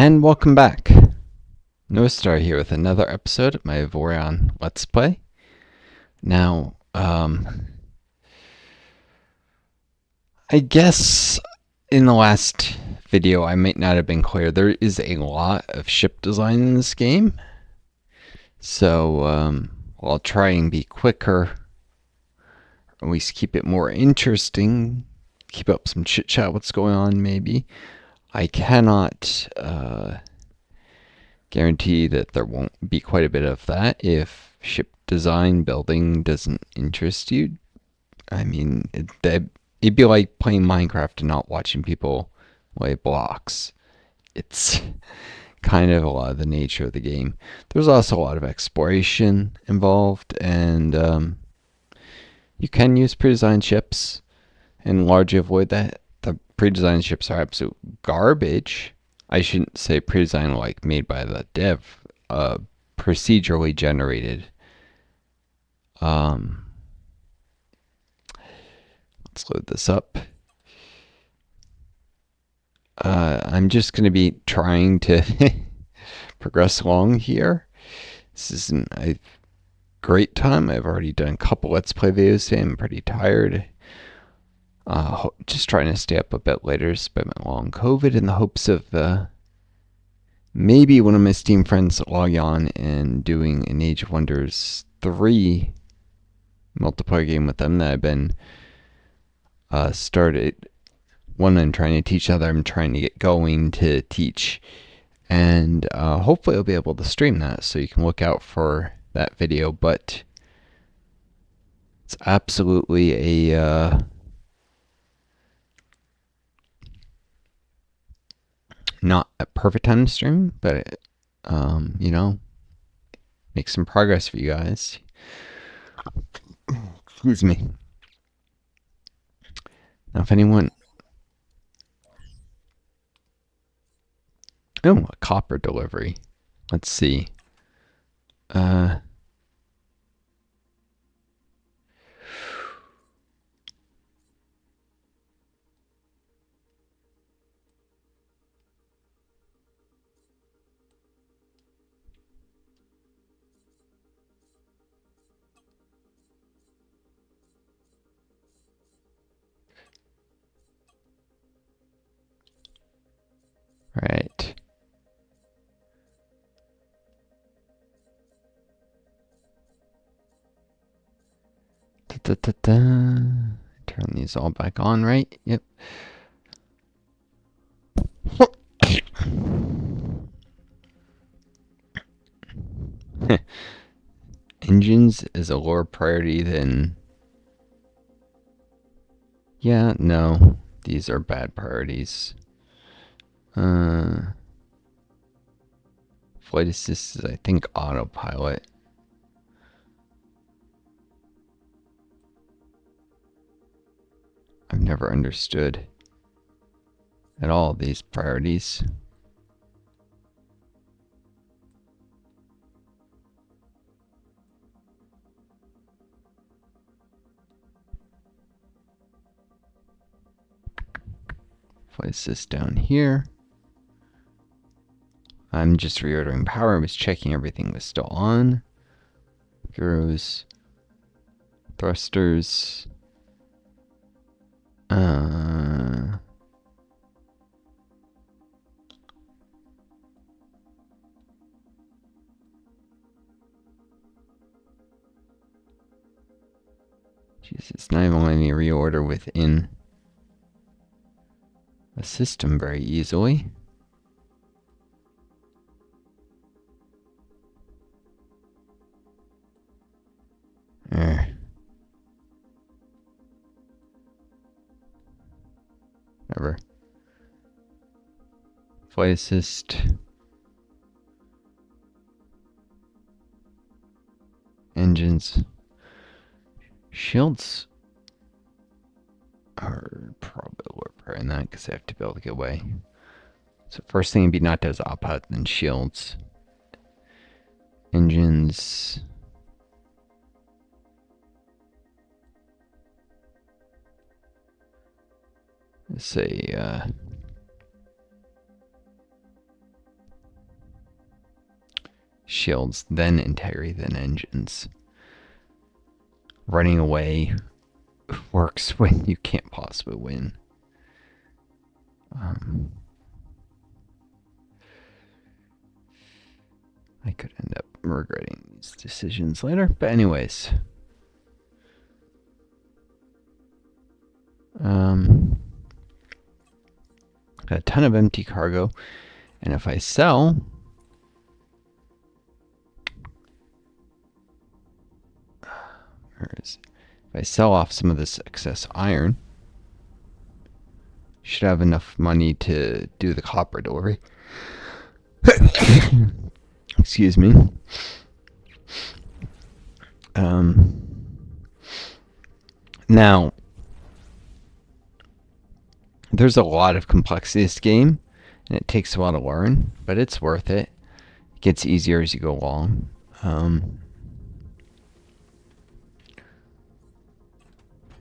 And welcome back. Northstar here with another episode of my Avorion Let's Play. Now, I guess in the last video I might not have been clear. There is a lot of ship design in this game. So, I'll try and be quicker, at least keep it more interesting, keep up some chit chat what's going on maybe. I cannot guarantee that there won't be quite a bit of that if ship design building doesn't interest you. I mean, it'd be like playing Minecraft and not watching people lay blocks. It's kind of a lot of the nature of the game. There's also a lot of exploration involved, and you can use pre-designed ships and largely avoid that. The pre-designed ships are absolute garbage. I shouldn't say pre-designed like made by the dev, procedurally generated. Let's load this up. I'm just going to be trying to progress along here. This isn't a great time. I've already done a couple Let's Play videos today. I'm pretty tired. Just trying to stay up a bit later despite my long COVID in the hopes of maybe one of my Steam friends logging on and doing an Age of Wonders 3 multiplayer game with them that I've been started. One I'm trying to teach, the other I'm trying to get going to teach. And hopefully I'll be able to stream that, so you can look out for that video. But it's absolutely a not a perfect time to stream, but you know, make some progress for you guys. Excuse me. Now, if anyone, a copper delivery. Let's see. Right. Turn these all back on, right? Yep. Engines is a lower priority than... Yeah, no. These are bad priorities. Flight assist is, I think, autopilot. I've never understood at all these priorities. Place this down here. I'm just reordering power. I was checking everything was still on. Gyros. Thrusters. Jesus, not even letting me reorder within a system very easily. Whatever. Flight assist. Engines. Shields are probably lower priority in that because they have to be able to get away. So first thing would be not to have autopilot, then shields. Engines. Let's say shields, then integrity, then engines. Running away works when you can't possibly win. I could end up regretting these decisions later, but anyways. Got a ton of empty cargo, and if I sell, if I sell off some of this excess iron, should have enough money to do the copper delivery. Excuse me. Now, there's a lot of complexity in this game, and it takes a while to learn, but it's worth it. It gets easier as you go along.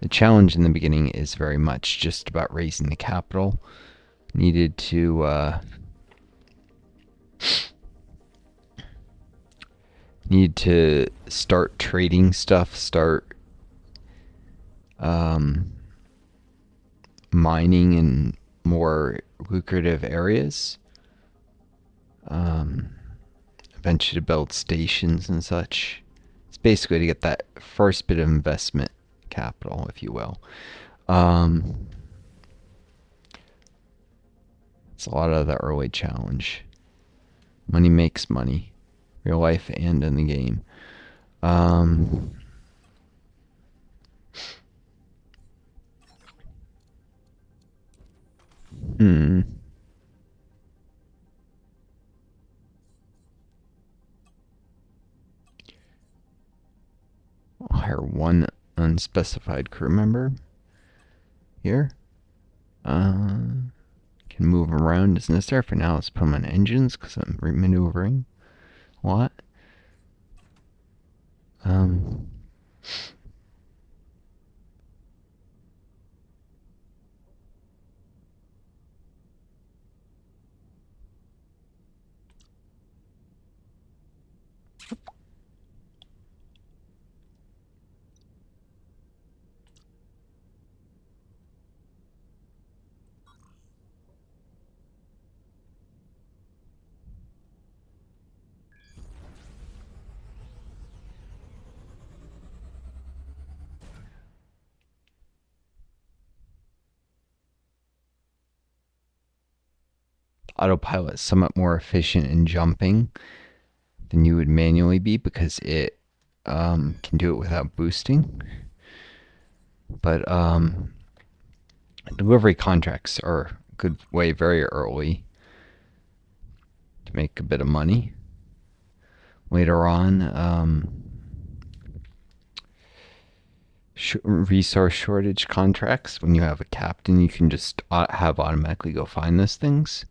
The challenge in the beginning is very much just about raising the capital needed to start trading stuff, start mining in more lucrative areas, eventually to build stations and such. It's basically to get that first bit of investment capital, if you will. It's a lot of the early challenge. Money makes money, real life and in the game. I'll hire one unspecified crew member here. Can move around as necessary. For now, let's put them on engines because I'm maneuvering a lot. Autopilot is somewhat more efficient in jumping than you would manually be because it can do it without boosting. But delivery contracts are a good way very early to make a bit of money. Later on, resource shortage contracts, when you have a captain you can just have automatically go find those things,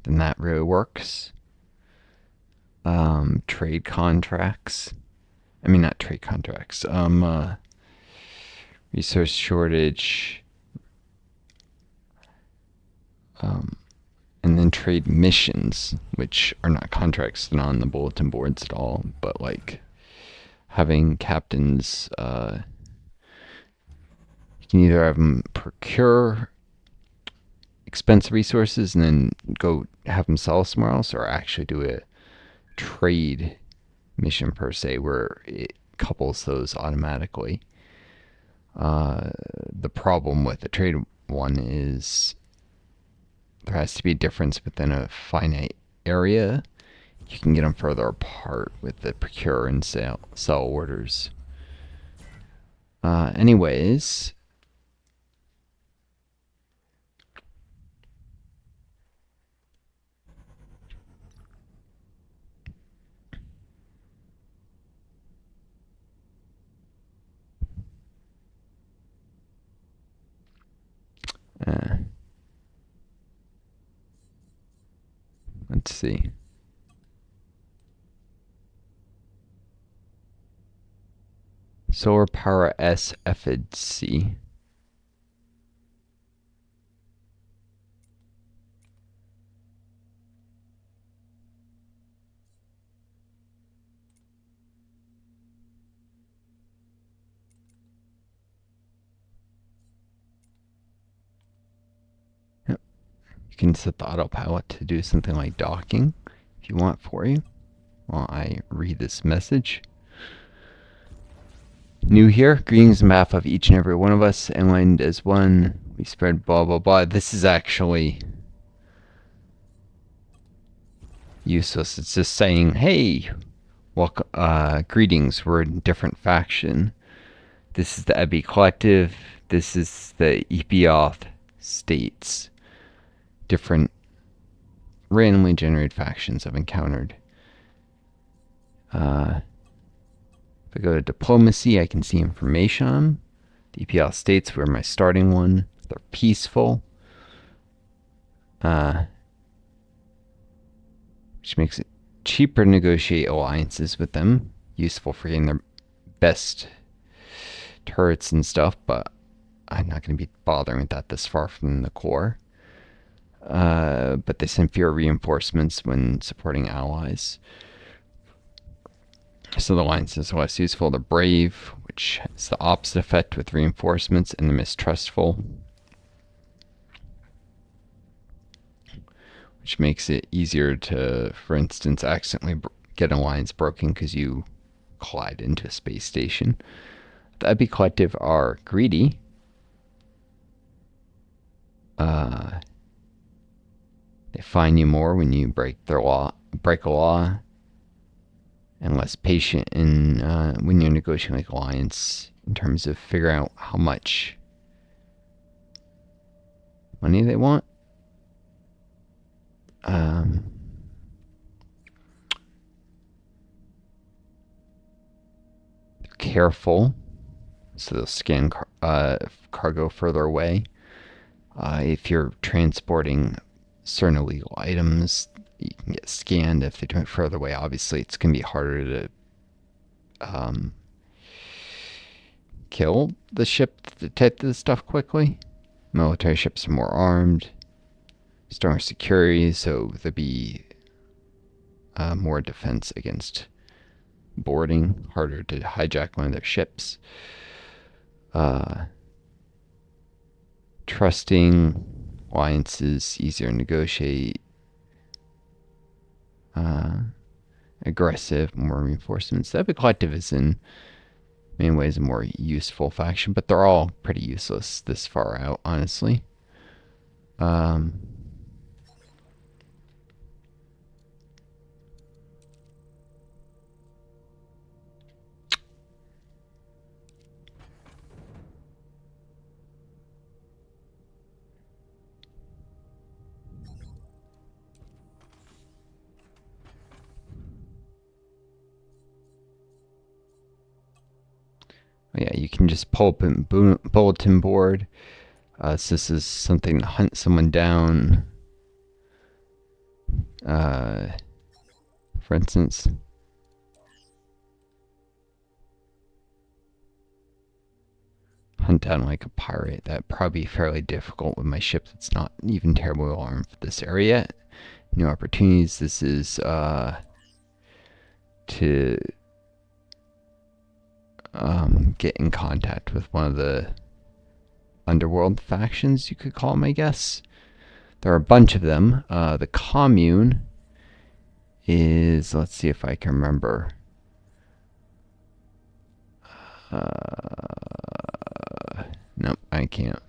then that really works. Trade contracts. I mean, not trade contracts. Resource shortage. And then trade missions, which are not contracts, they're not on the bulletin boards at all, but like having captains, you can either have them procure expensive resources and then go have them sell somewhere else, or actually do a trade mission per se where it couples those automatically. The problem with the trade one is there has to be a difference within a finite area. You can get them further apart with the procure and sell orders. Anyways, let's see. Solar power S efficacy. can set the autopilot to do something like docking if you want for you while I read this message. New here, greetings on behalf of each and every one of us, enlightened as one, we spread blah blah blah. This is actually useless. It's just saying, hey, welcome, greetings, we're a different faction. This is the Ebby Collective, this is the Epioth States. Different randomly generated factions I've encountered. If I go to diplomacy, I can see information on them. The EPL states were my starting one. They're peaceful. Which makes it cheaper to negotiate alliances with them. Useful for getting their best turrets and stuff, but I'm not going to be bothering with that this far from the core. But they send fewer reinforcements when supporting allies. So the alliances are less useful. They're brave, which has the opposite effect with reinforcements, and they're mistrustful, which makes it easier to, for instance, accidentally get an alliance broken because you collide into a space station. The Ebby Collective are greedy. They fine you more when you break a law, and less patient in when you're negotiating like alliance in terms of figuring out how much money they want. They're careful, so they'll scan cargo further away. If you're transporting certain illegal items, you can get scanned. If they're doing it further away, obviously it's going to be harder to kill the ship to detect this stuff quickly. Military ships are more armed, stronger security, so there'll be more defense against boarding, harder to hijack one of their ships. Trusting alliances, easier to negotiate. Aggressive, more reinforcements. The Epic Collective is in many ways a more useful faction, but they're all pretty useless this far out, honestly. Yeah, you can just pull up a bulletin board. So this is something to hunt someone down. For instance. Hunt down like a pirate. That'd probably be fairly difficult with my ship that's not even terribly well armed for this area. New opportunities. This is to get in contact with one of the underworld factions, you could call them, I guess. There are a bunch of them. The commune is, let's see if I can remember. Nope, I can't.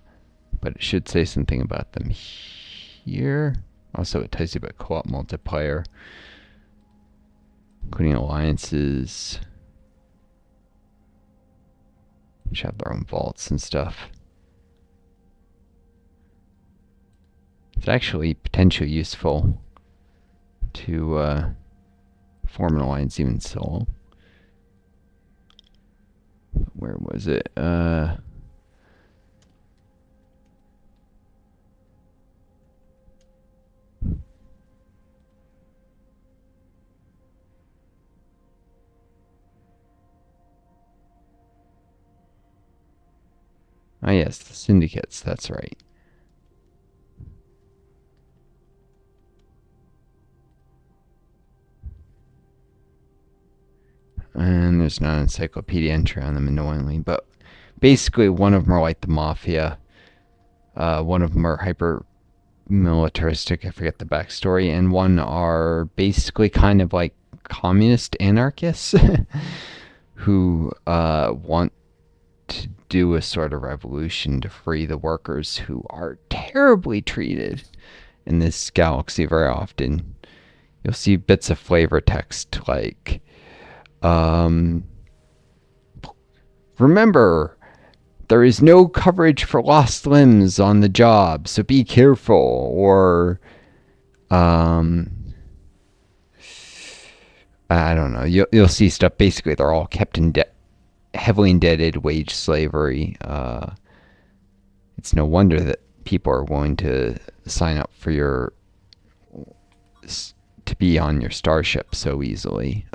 But it should say something about them here. Also, it tells you about co-op multiplayer, including alliances, which have their own vaults and stuff. It's actually potentially useful to form an alliance even solo. Where was it? Ah, yes, the syndicates, that's right. And there's not an encyclopedia entry on them, annoyingly, but basically one of them are like the Mafia. One of them are hyper militaristic. I forget the backstory, and one are basically kind of like communist anarchists who want to do a sort of revolution to free the workers who are terribly treated in this galaxy. Very often you'll see bits of flavor text like, remember, there is no coverage for lost limbs on the job, so be careful. Or, I don't know. You'll see stuff. Basically, they're all kept in debt, heavily indebted, wage slavery. It's no wonder that people are willing to sign up for to be on your starship so easily.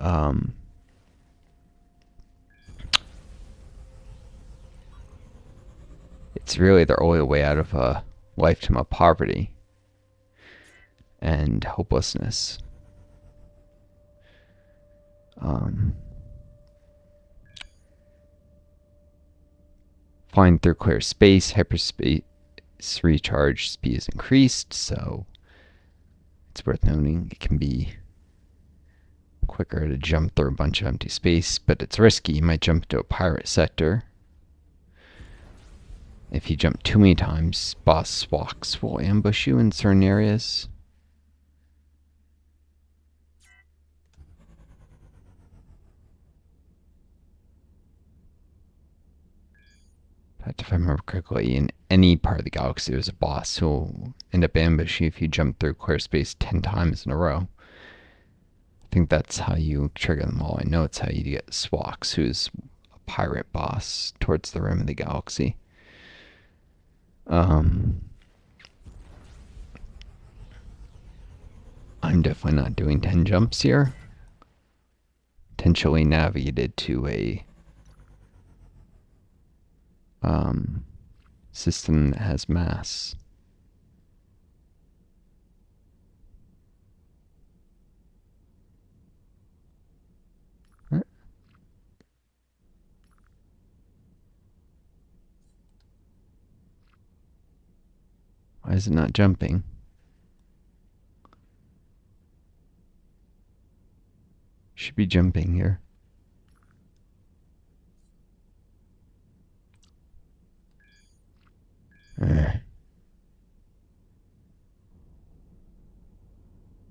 It's really their only way out of a lifetime of poverty and hopelessness. Flying through clear space, hyperspace recharge speed is increased, so it's worth noting it can be quicker to jump through a bunch of empty space, but it's risky. You might jump into a pirate sector. If you jump too many times, boss swaks will ambush you in certain areas. In fact, if I remember correctly, in any part of the galaxy, there's a boss who'll end up ambushing you if you jump through clear space 10 times in a row. I think that's how you trigger them all. I know it's how you get Swax, who's a pirate boss towards the rim of the galaxy. I'm definitely not doing 10 jumps here. Potentially navigated to a system that has mass. Why is it not jumping? Should be jumping here.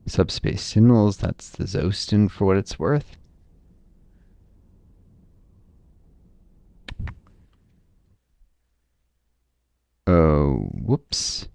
Subspace signals, that's the Zostin for what it's worth. Oh, whoops.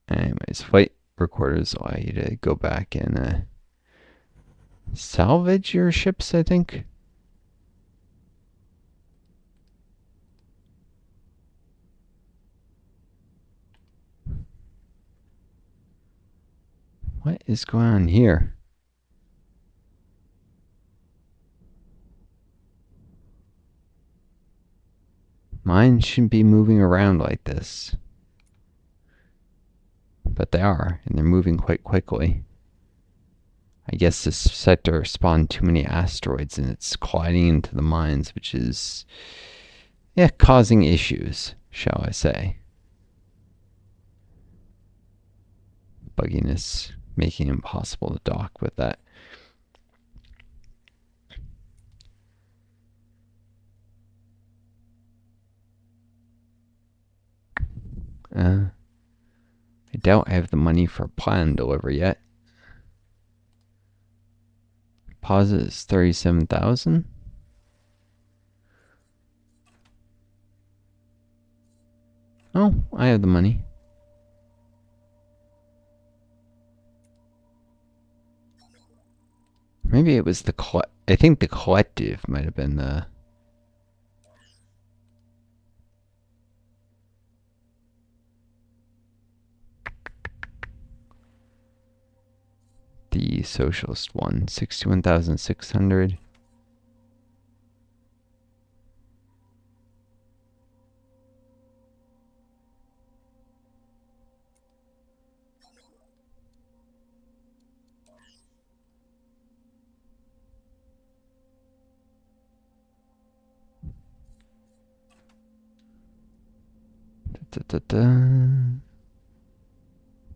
Anyways, flight recorders allow you to go back and salvage your ships, I think. What is going on here? Mine shouldn't be moving around like this. But they are, and they're moving quite quickly. I guess this sector spawned too many asteroids and it's colliding into the mines, which is, yeah, causing issues, shall I say. Bugginess making it impossible to dock with that. I doubt I have the money for plan delivery yet. Deposit is 37,000. Oh, I have the money. Maybe it was I think the collective might have been the... the socialist one? 61,600.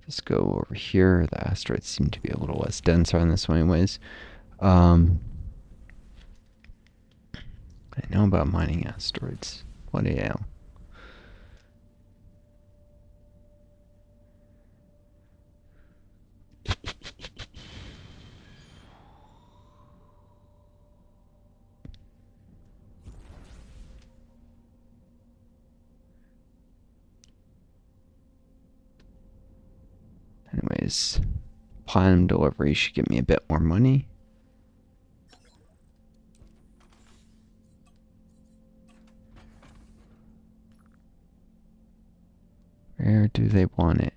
Let's go over here. The asteroids seem to be a little less dense on this one anyways. I know about mining asteroids. What a hell. Anyways, platinum delivery should give me a bit more money. Where do they want it?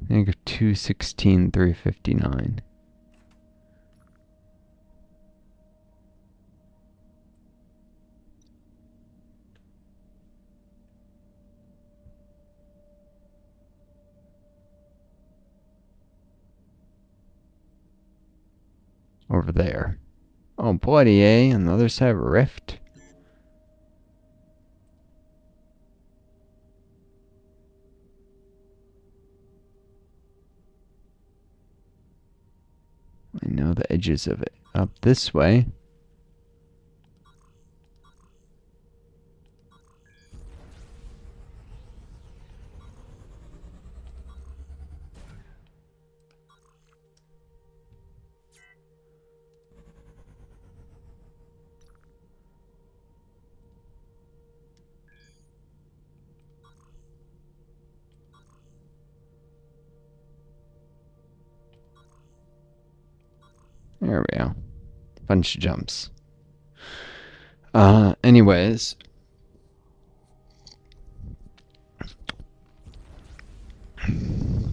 I think 216, 359. Over there. Oh, bloody A, on the other side of a rift. I know the edges of it. Up this way. There we go. Bunch of jumps. Anyways.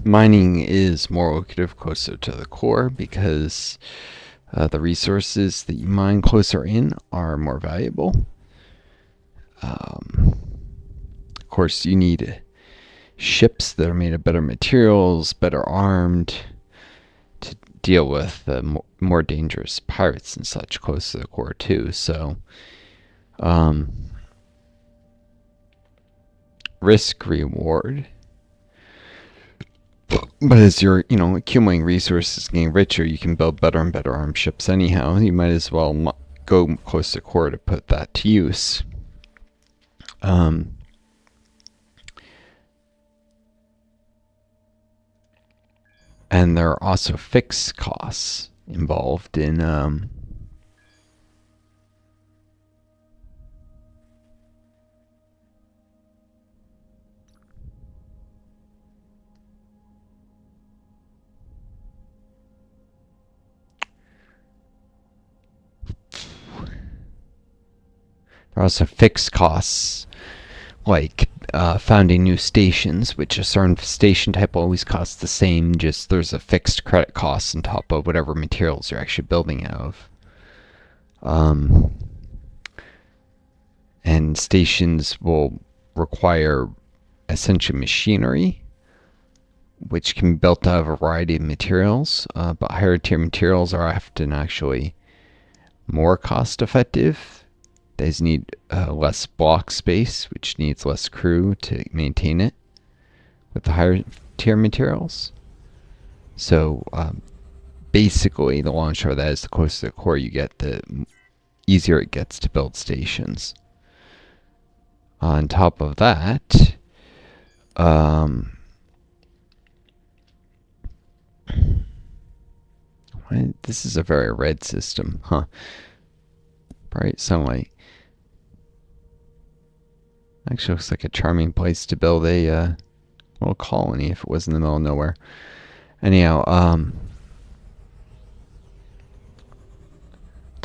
Mining is more lucrative closer to the core because the resources that you mine closer in are more valuable. Of course, you need ships that are made of better materials, better armed, to deal with the more dangerous pirates and such close to the core too. So, risk reward. But as you're, accumulating resources, getting richer, you can build better and better armed ships anyhow. You might as well go close to core to put that to use. And there are also fixed costs involved in there are also fixed costs like founding new stations, which a certain station type always costs the same, just there's a fixed credit cost on top of whatever materials you're actually building out of. And stations will require essentially machinery, which can be built out of a variety of materials, but higher tier materials are often actually more cost effective. They need less block space, which needs less crew to maintain it with the higher tier materials. So basically, the long and short of that is the closer to the core you get, the easier it gets to build stations. On top of that, this is a very red system, huh? Bright sunlight. Actually looks like a charming place to build a little colony if it was in the middle of nowhere. Anyhow,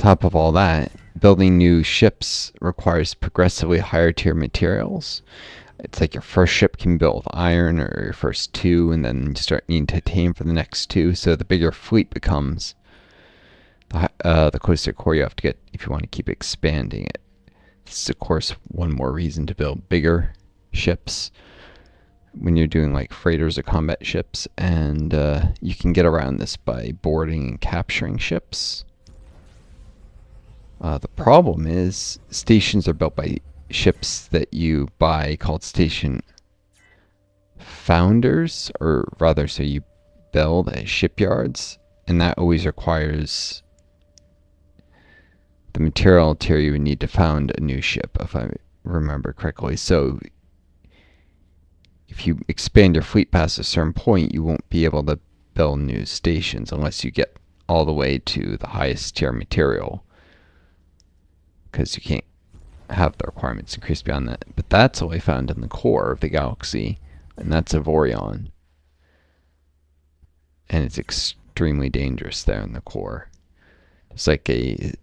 top of all that, building new ships requires progressively higher tier materials. It's like your first ship can be built with iron, or your first two, and then you start needing titanium for the next two. So the bigger fleet becomes, the closer core you have to get if you want to keep expanding it. This is, of course, one more reason to build bigger ships when you're doing like freighters or combat ships, and you can get around this by boarding and capturing ships. The problem is stations are built by ships that you buy called station founders, or rather, so you build at shipyards, and that always requires the material tier you would need to found a new ship, if I remember correctly. So if you expand your fleet past a certain point, you won't be able to build new stations unless you get all the way to the highest tier material, because you can't have the requirements increased beyond that. But that's only found in the core of the galaxy, and that's Avorion. And it's extremely dangerous there in the core. It's like you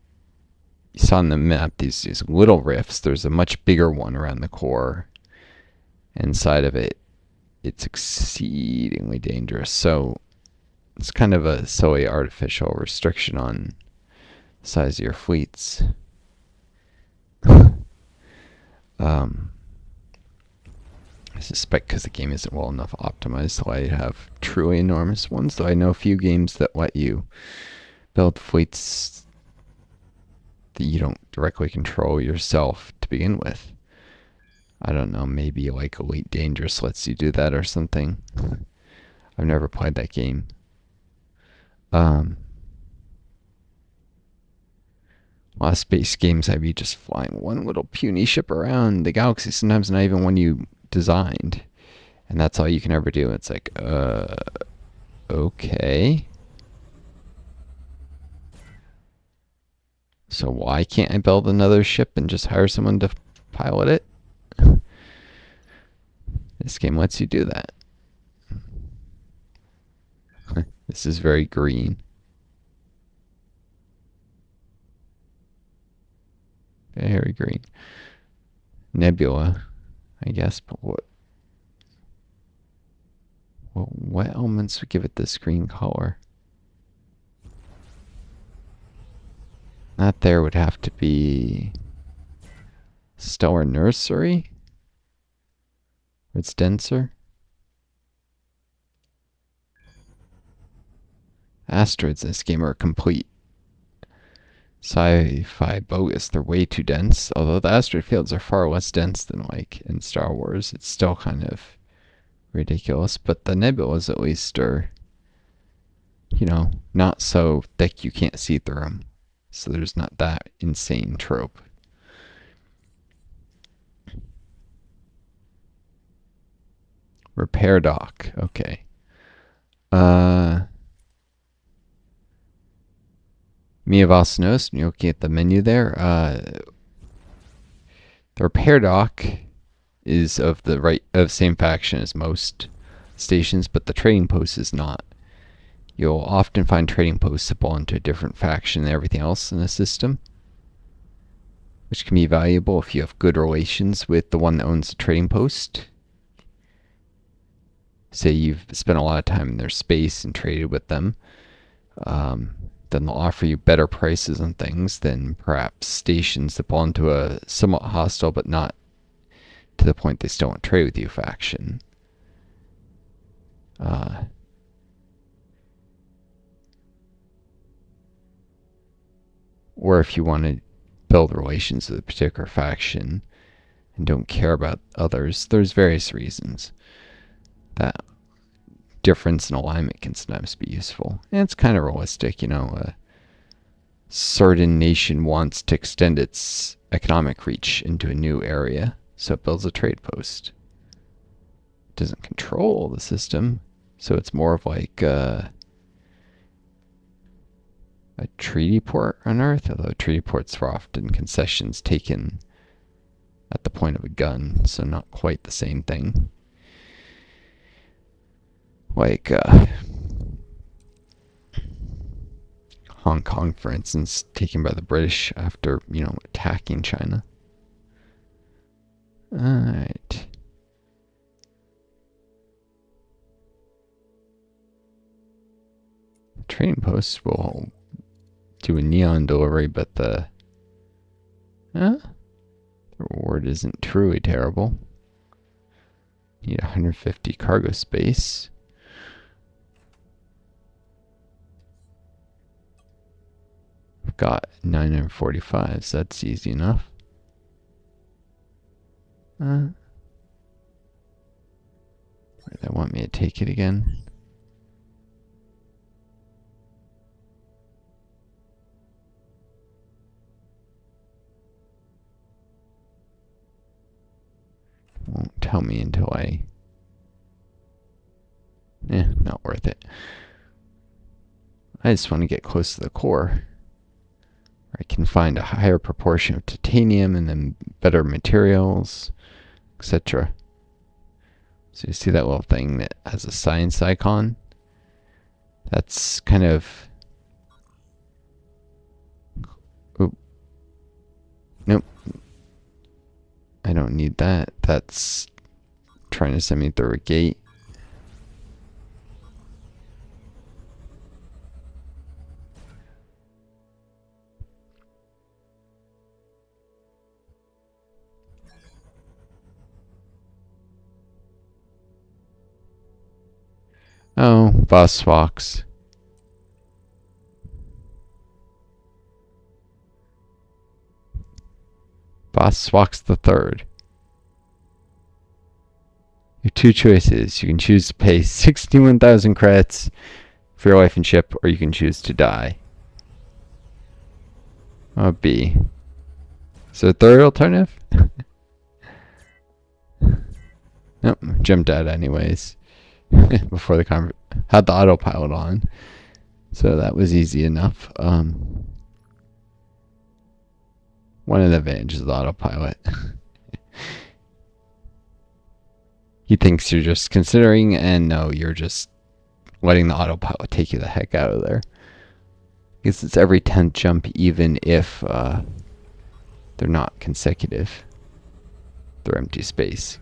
saw on the map, these little rifts. There's a much bigger one around the core. Inside of it, it's exceedingly dangerous. So it's kind of a silly artificial restriction on the size of your fleets. I suspect because the game isn't well enough optimized to let you have truly enormous ones, though I know a few games that let you build fleets that you don't directly control yourself to begin with. I don't know, maybe like Elite Dangerous lets you do that or something. I've never played that game. A lot of space games have you just flying one little puny ship around the galaxy, sometimes not even one you designed. And that's all you can ever do. It's like, okay. So why can't I build another ship and just hire someone to pilot it? This game lets you do that. This is very green. Very green. Nebula, I guess, but what elements would give it this green color? That there would have to be Stellar Nursery. It's denser. Asteroids in this game are complete sci-fi bogus. They're way too dense. Although the asteroid fields are far less dense than like in Star Wars, it's still kind of ridiculous. But the nebulas at least are, you know, not so thick you can't see through them. So there's not that insane trope. Repair dock. Okay. Mia Valsinos, you're looking at the menu there. The repair dock is of the same faction as most stations, but the trading post is not. You'll often find trading posts that belong to a different faction than everything else in the system, which can be valuable if you have good relations with the one that owns the trading post. Say you've spent a lot of time in their space and traded with them, then they'll offer you better prices on things than perhaps stations that belong to a somewhat hostile but not to the point they still won't trade with you faction. Or if you want to build relations with a particular faction and don't care about others, there's various reasons that difference in alignment can sometimes be useful. And it's kind of realistic, you know. A certain nation wants to extend its economic reach into a new area, so it builds a trade post. It doesn't control the system, so it's more of like a treaty port on Earth, although treaty ports are often concessions taken at the point of a gun, so not quite the same thing. Like Hong Kong, for instance, taken by the British after, attacking China. Alright. Trading post will do a neon delivery, but the reward isn't truly terrible. Need 150 cargo space. I've got 945, so that's easy enough. Where do they want me to take it again? Won't tell me until I... not worth it. I just want to get close to the core, where I can find a higher proportion of titanium and then better materials, etc. So you see that little thing that has a science icon? That's kind of... Oop. Nope. I don't need that. That's trying to send me through a gate. Oh, boss Fox. Boss Fox the Third. You have two choices. You can choose to pay 61,000 credits for your life and ship, or you can choose to die. Oh, B. So a third alternative? Nope, jumped out anyways. Before the had the autopilot on, so that was easy enough. One of the advantages of the autopilot. He thinks you're just considering, and no, you're just letting the autopilot take you the heck out of there. I guess it's every 10th jump, even if they're not consecutive. They're empty space.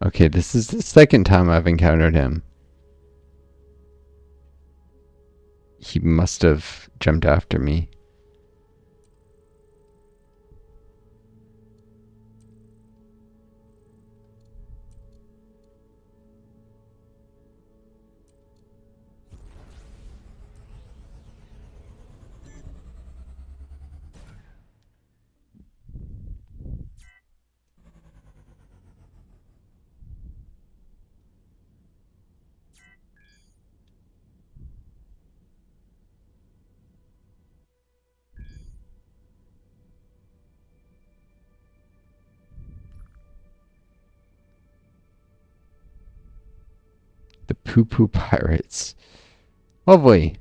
Okay, this is the second time I've encountered him. He must have jumped after me. The Poo Poo Pirates. Lovely.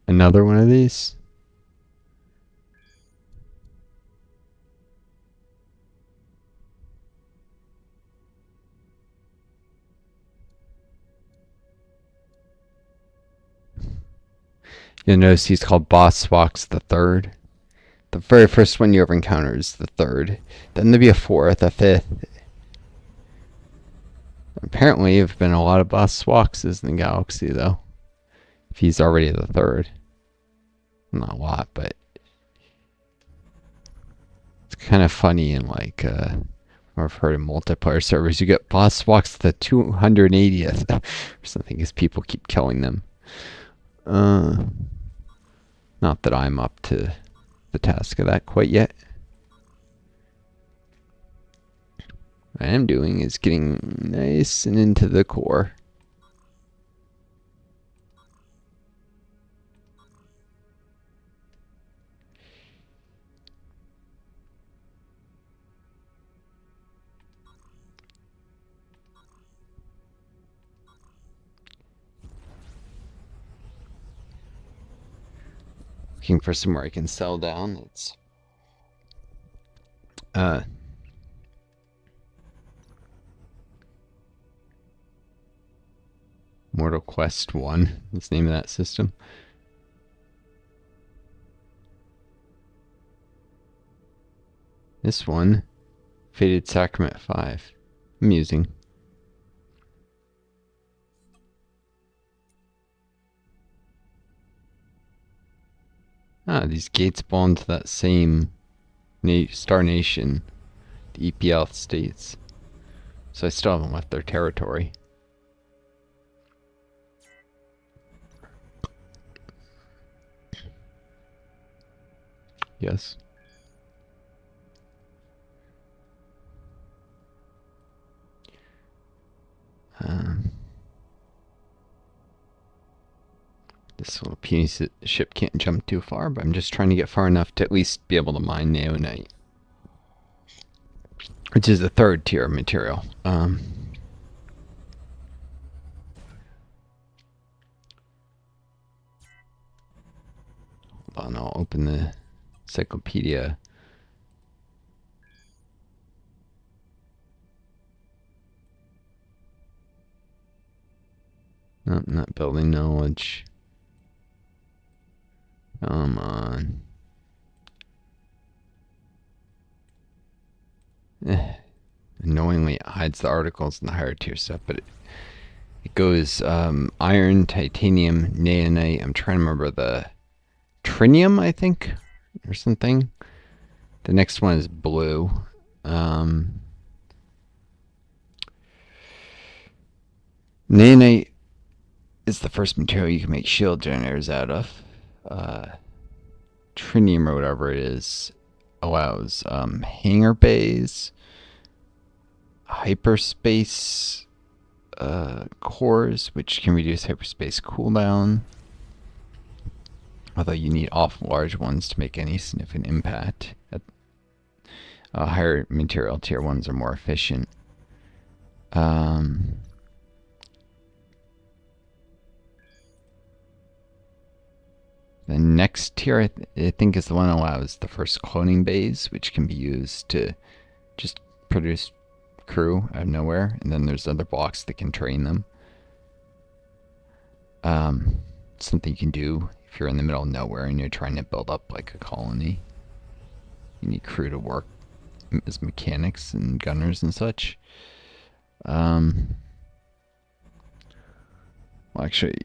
Another one of these? You'll notice he's called Boss Fox the Third. The very first one you ever encounter is the third. Then there'll be a fourth, a fifth. Apparently, there have been a lot of Boss Foxes in the galaxy, though. If he's already the third. Not a lot, but it's kind of funny in like I've heard in multiplayer servers you get Boss Fox the 280th or something because people keep killing them. Not that I'm up to the task of that quite yet. What I am doing is getting nice and into the core. Looking for somewhere I can sell down. It's Mortal Quest 1 is the name of that system. This one, Fated Sacrament 5. Amusing. These gates belong to that same Star Nation, the EPL states. So I still haven't left their territory. Yes. This little puny ship can't jump too far, but I'm just trying to get far enough to at least be able to mine neonite, which is the third tier of material. Hold on, I'll open the encyclopedia. No, not building knowledge. Come on. Annoyingly, it hides the articles in the higher tier stuff, but it goes iron, titanium, neonite. I'm trying to remember the trinium, I think, or something. The next one is blue. Neonite is the first material you can make shield generators out of. Trinium or whatever it is allows hangar bays, hyperspace cores, which can reduce hyperspace cooldown. Although you need awful large ones to make any significant impact. Higher material tier ones are more efficient. The next tier, I think, is the one that allows the first cloning bays, which can be used to just produce crew out of nowhere. And then there's other blocks that can train them. Something you can do if you're in the middle of nowhere and you're trying to build up like a colony. You need crew to work as mechanics and gunners and such. Well, actually,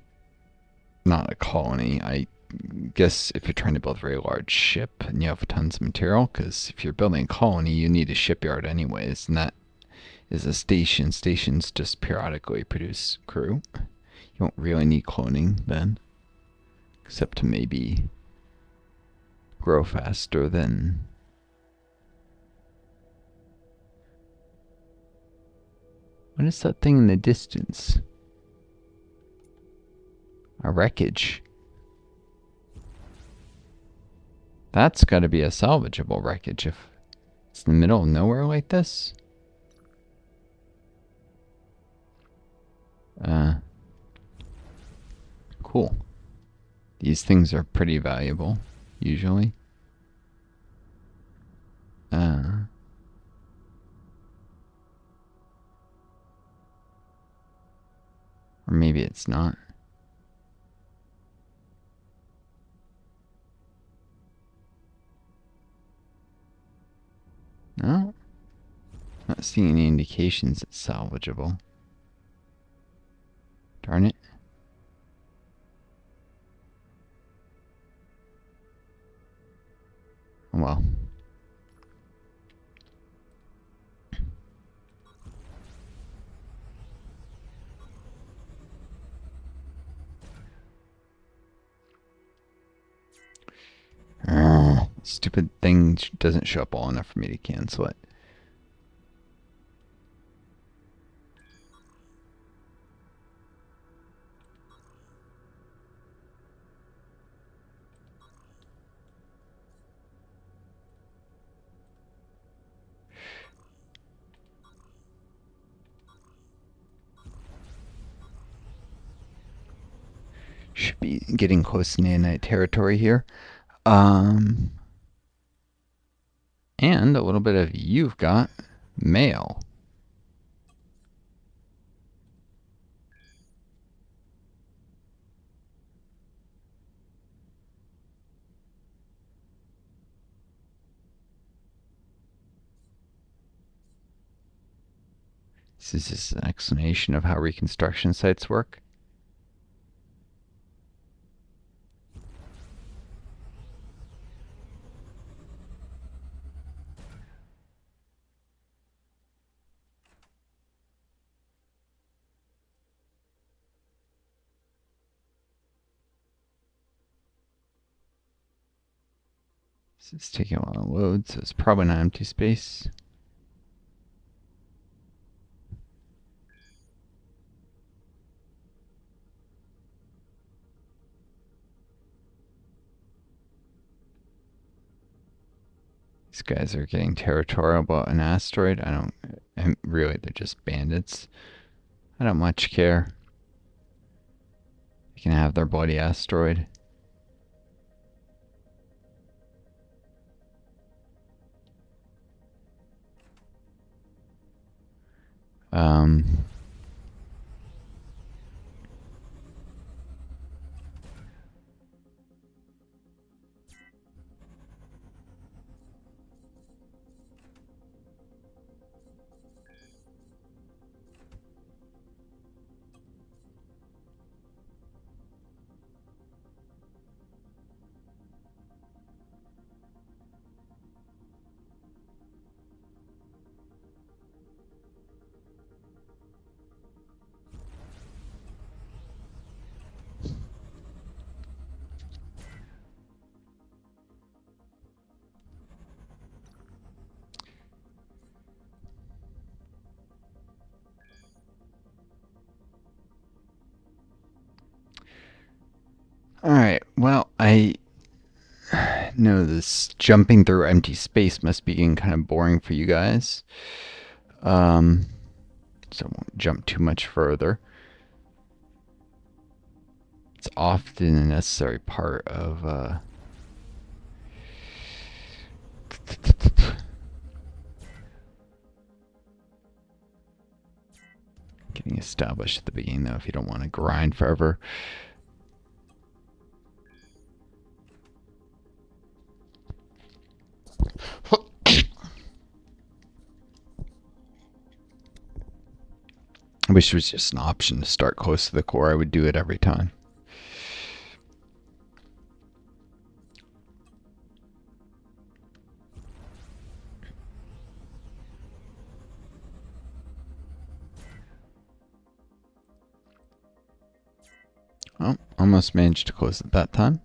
not a colony. I guess if you're trying to build a very large ship and you have tons of material, because if you're building a colony, you need a shipyard anyways, and that is a station. Stations just periodically produce crew. You don't really need cloning then, except to maybe grow faster than... What is that thing in the distance? A wreckage. That's got to be a salvageable wreckage if it's in the middle of nowhere like this. Cool. These things are pretty valuable, usually. Or maybe it's not. No? Not seeing any indications it's salvageable. Darn it. Oh well. Stupid thing doesn't show up all enough for me to cancel it. Should be getting close to nanite territory here. And a little bit of you've got mail. This is just an explanation of how reconstruction sites work. This is taking a while to load, so it's probably not empty space. These guys are getting territorial about an asteroid. Really, they're just bandits. I don't much care. They can have their bloody asteroid. Alright, well, I know this jumping through empty space must be getting kind of boring for you guys. So I won't jump too much further. It's often a necessary part of getting established at the beginning, though, if you don't want to grind forever. I wish it was just an option to start close to the core. I would do it every time. Oh, almost managed to close at that time.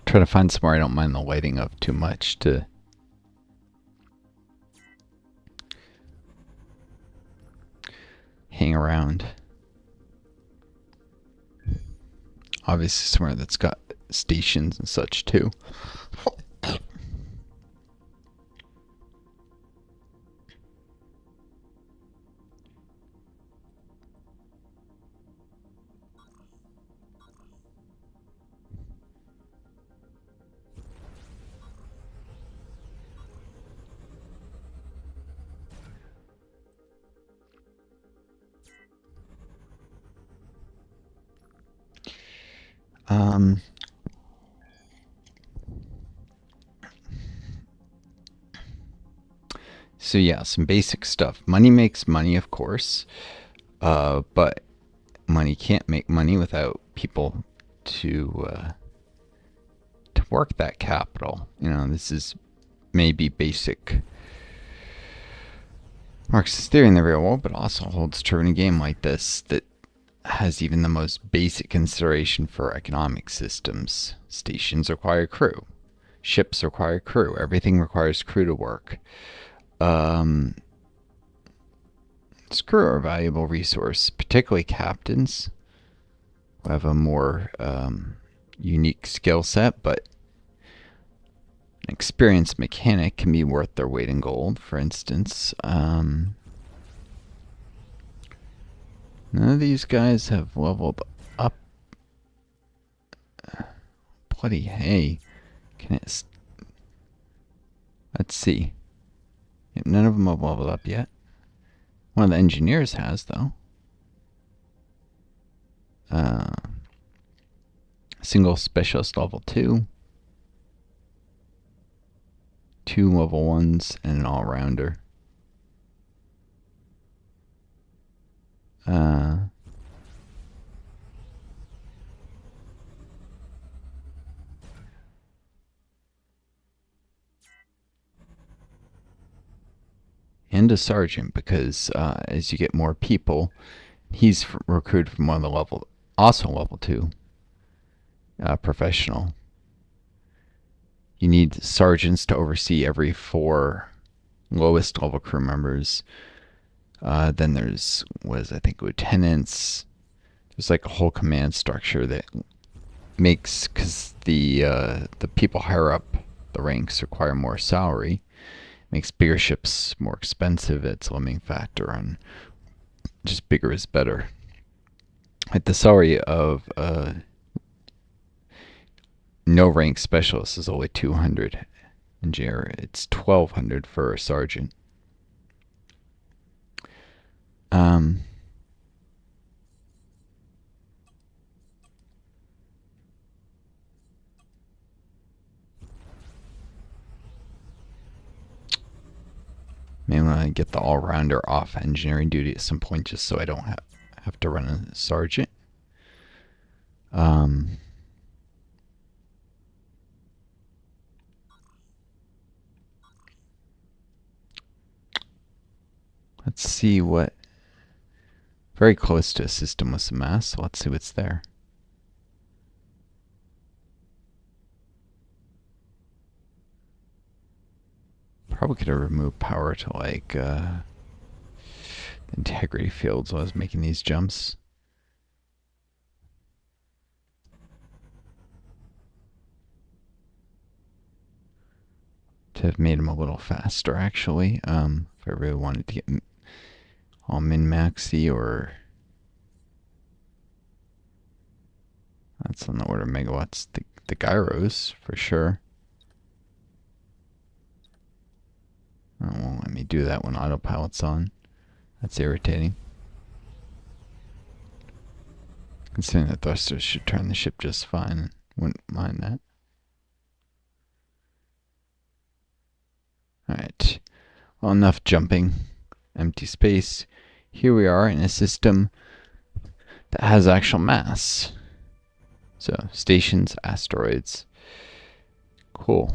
Try to find somewhere I don't mind the lighting of too much to hang around. Obviously somewhere that's got stations and such too. So yeah, some basic stuff. Money makes money, of course, but money can't make money without people to work that capital. You know, this is maybe basic Marxist theory in the real world, but also holds true in a game like this that has even the most basic consideration for economic systems. Stations require crew. Ships require crew. Everything requires crew to work. Um, crew are a valuable resource, particularly captains who have a more unique skill set, but an experienced mechanic can be worth their weight in gold, for instance. None of these guys have leveled up. Bloody hey. Can it... Let's see. Yep, none of them have leveled up yet. One of the engineers has, though. Single specialist level 2. 2 level 1s and an all-rounder. And a sergeant, because as you get more people, he's recruited from one of the level 2 professional. You need sergeants to oversee every 4 lowest level crew members. Then there's, I think, lieutenants. There's like a whole command structure that makes, because the people higher up the ranks require more salary, makes bigger ships more expensive. It's a limiting factor on just bigger is better. Like the salary of no rank specialist is only 200 in JR. It's 1200 for a sergeant. Maybe when I get the all-rounder off engineering duty at some point, just so I don't have to run a sergeant. Let's see what... Very close to a system with some mass, so let's see what's there. Probably could have removed power to like integrity fields while I was making these jumps. To have made them a little faster, actually. If I really wanted to get all min-maxy, or... That's on the order of megawatts. The gyros, for sure. Oh, won't let me do that when autopilot's on. That's irritating. Considering the thrusters should turn the ship just fine. Wouldn't mind that. Alright. Well, enough jumping. Empty space. Here we are in a system that has actual mass. So, stations, asteroids. Cool.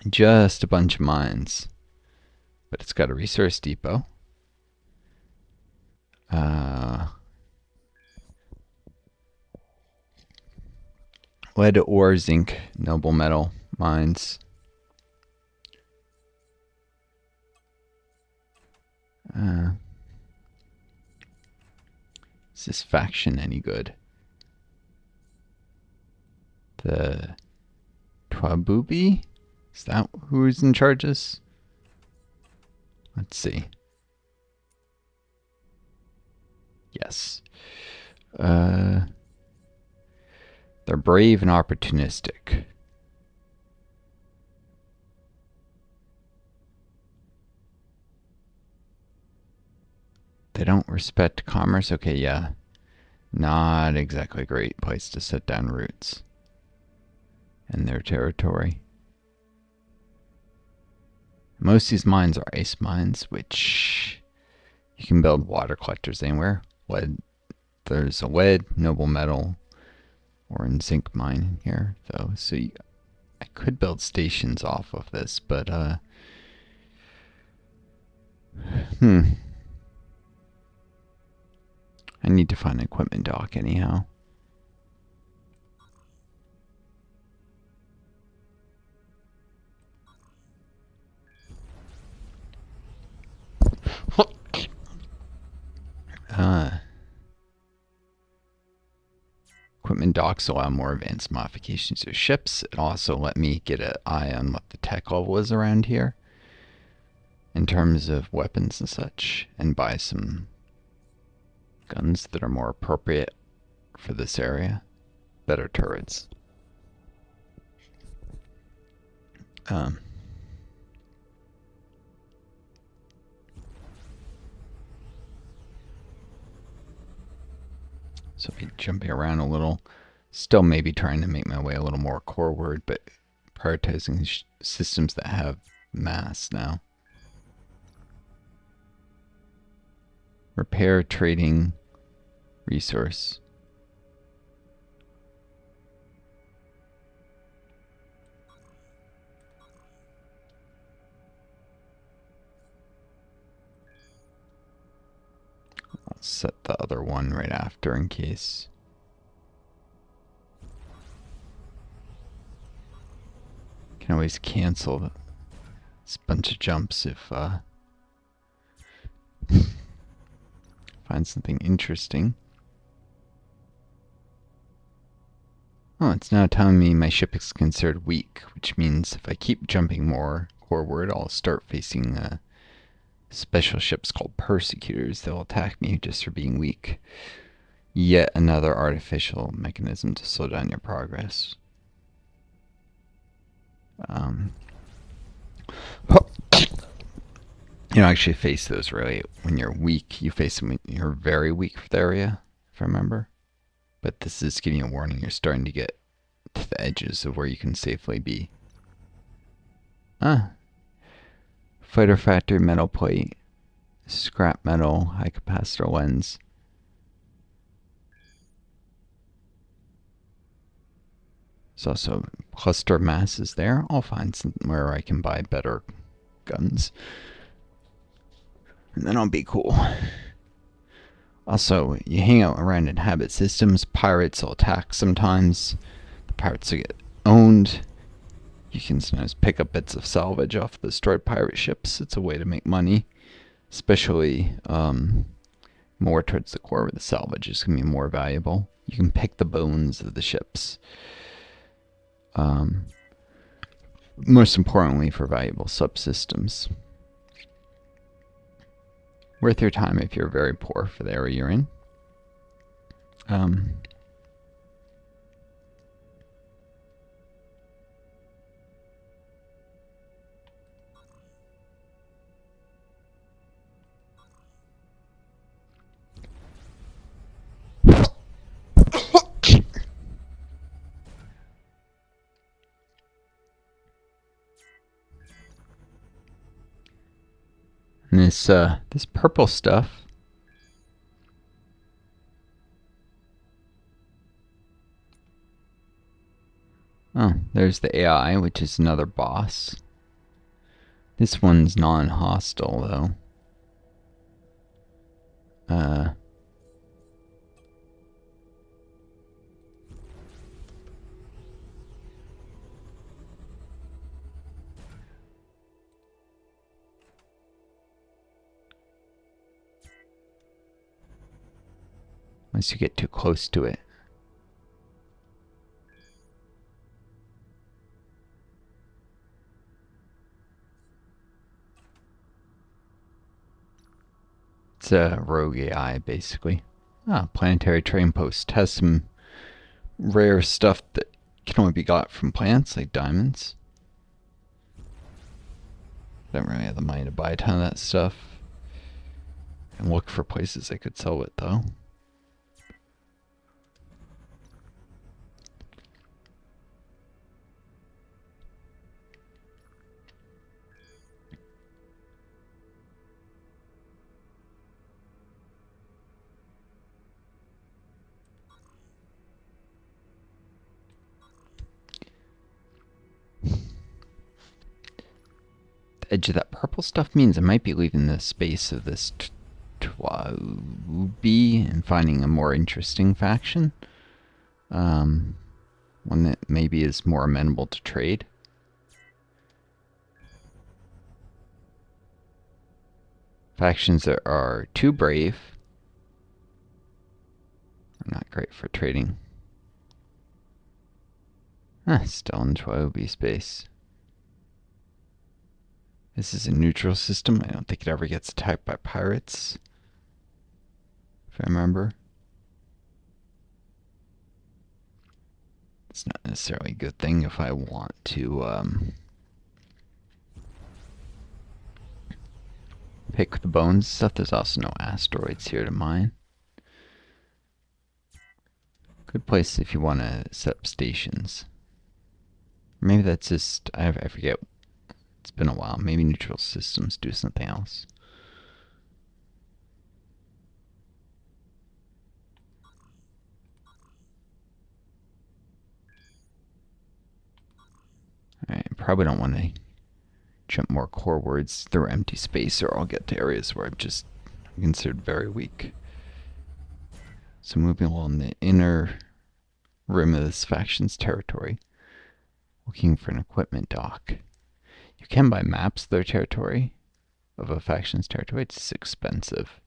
Just a bunch of mines. But it's got a resource depot. Lead, ore, zinc, noble metal mines. Is this faction any good? The Twabubi? Is that who's in charge of this? Let's see. Yes. They're brave and opportunistic. They don't respect commerce. Okay, yeah. Not exactly a great place to set down roots in their territory. Most of these mines are ice mines, which you can build water collectors anywhere. Lead, there's a lead, noble metal, or in zinc mine here, though. So I could build stations off of this, but I need to find an equipment dock anyhow. equipment docks allow more advanced modifications to ships. It also let me get an eye on what the tech level is around here in terms of weapons and such, and buy some guns that are more appropriate for this area. Better turrets. So be jumping around a little. Still maybe trying to make my way a little more coreward, but prioritizing systems that have mass now. Repair, trading, resource. I'll set the other one right after in case. Can always cancel this bunch of jumps if find something interesting. Oh, it's now telling me my ship is considered weak, which means if I keep jumping more forward, I'll start facing special ships called persecutors. They'll attack me just for being weak. Yet another artificial mechanism to slow down your progress. You don't actually face those really when you're weak. You face them when you're very weak for the area, if I remember. But this is giving you a warning. You're starting to get to the edges of where you can safely be. Fighter factory, metal plate, scrap metal, high capacitor lens. There's also cluster masses there. I'll find somewhere I can buy better guns. And then I'll be cool. Also, you hang out around inhabit systems. Pirates will attack sometimes. The pirates will get owned. You can sometimes pick up bits of salvage off the destroyed pirate ships. It's a way to make money. Especially more towards the core where the salvage is going to be more valuable. You can pick the bones of the ships. Most importantly for valuable subsystems. Worth your time if you're very poor for the area you're in. And this purple stuff. Oh, there's the AI, which is another boss. This one's non-hostile, though. Unless you get too close to it. It's a rogue AI, basically. Planetary train post has some rare stuff that can only be got from plants, like diamonds. Don't really have the money to buy a ton of that stuff. And look for places I could sell it, though. Edge of that purple stuff means I might be leaving the space of this Twabi and finding a more interesting faction. One that maybe is more amenable to trade. Factions that are too brave are not great for trading. Still in Twoby space. This is a neutral system. I don't think it ever gets attacked by pirates, if I remember. It's not necessarily a good thing if I want to pick the bones stuff. There's also no asteroids here to mine. Good place if you want to set up stations. Maybe that's just, I forget. It's been a while. Maybe neutral systems do something else. Alright, probably don't want to jump more core words through empty space, or I'll get to areas where I'm just considered very weak. So moving along the inner rim of this faction's territory, looking for an equipment dock. You can buy maps of their territory, of a faction's territory. It's expensive.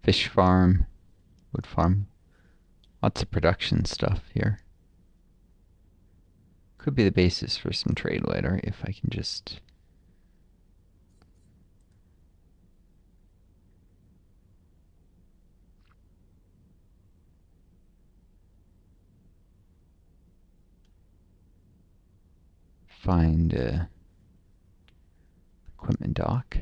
Fish farm, wood farm, lots of production stuff here. Could be the basis for some trade later if I can just find a equipment dock.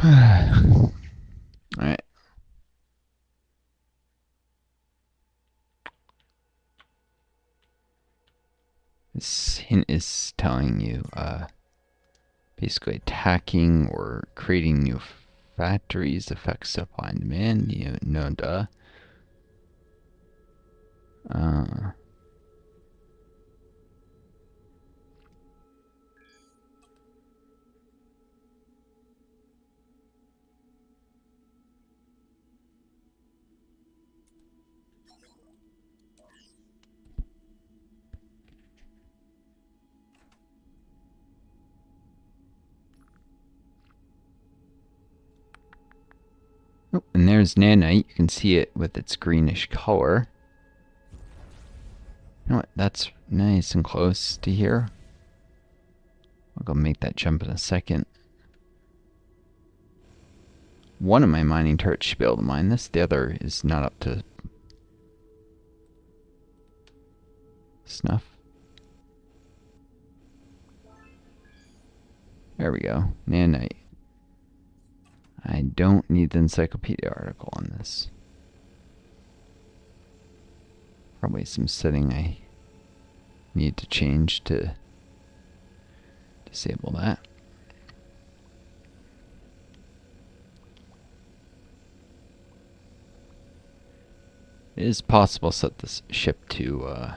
Alright. This hint is telling you basically attacking or creating new factories affects supply and demand. You know, duh. Oh, and there's nanite. You can see it with its greenish color. You know what? That's nice and close to here. I'll go make that jump in a second. One of my mining turrets should be able to mine this. The other is not up to snuff. There we go. Nanite. I don't need the encyclopedia article on this. Probably some setting I need to change to disable that. It is possible to set this ship to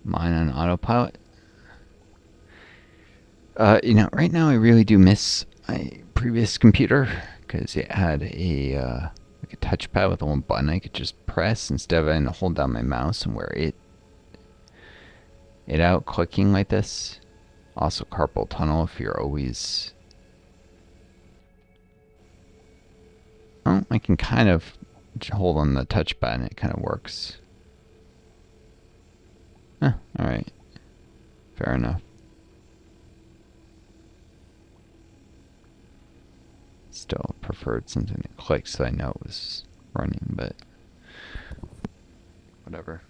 mine on autopilot. You know, right now I really do miss my previous computer because it had a like a touchpad with one button I could just press instead of having to hold down my mouse and wear it out clicking like this. Also carpal tunnel if you're always... Oh, I can kind of hold on the touchpad and it kind of works. Alright. Fair enough. Still preferred something that clicked so I know it was running, but whatever.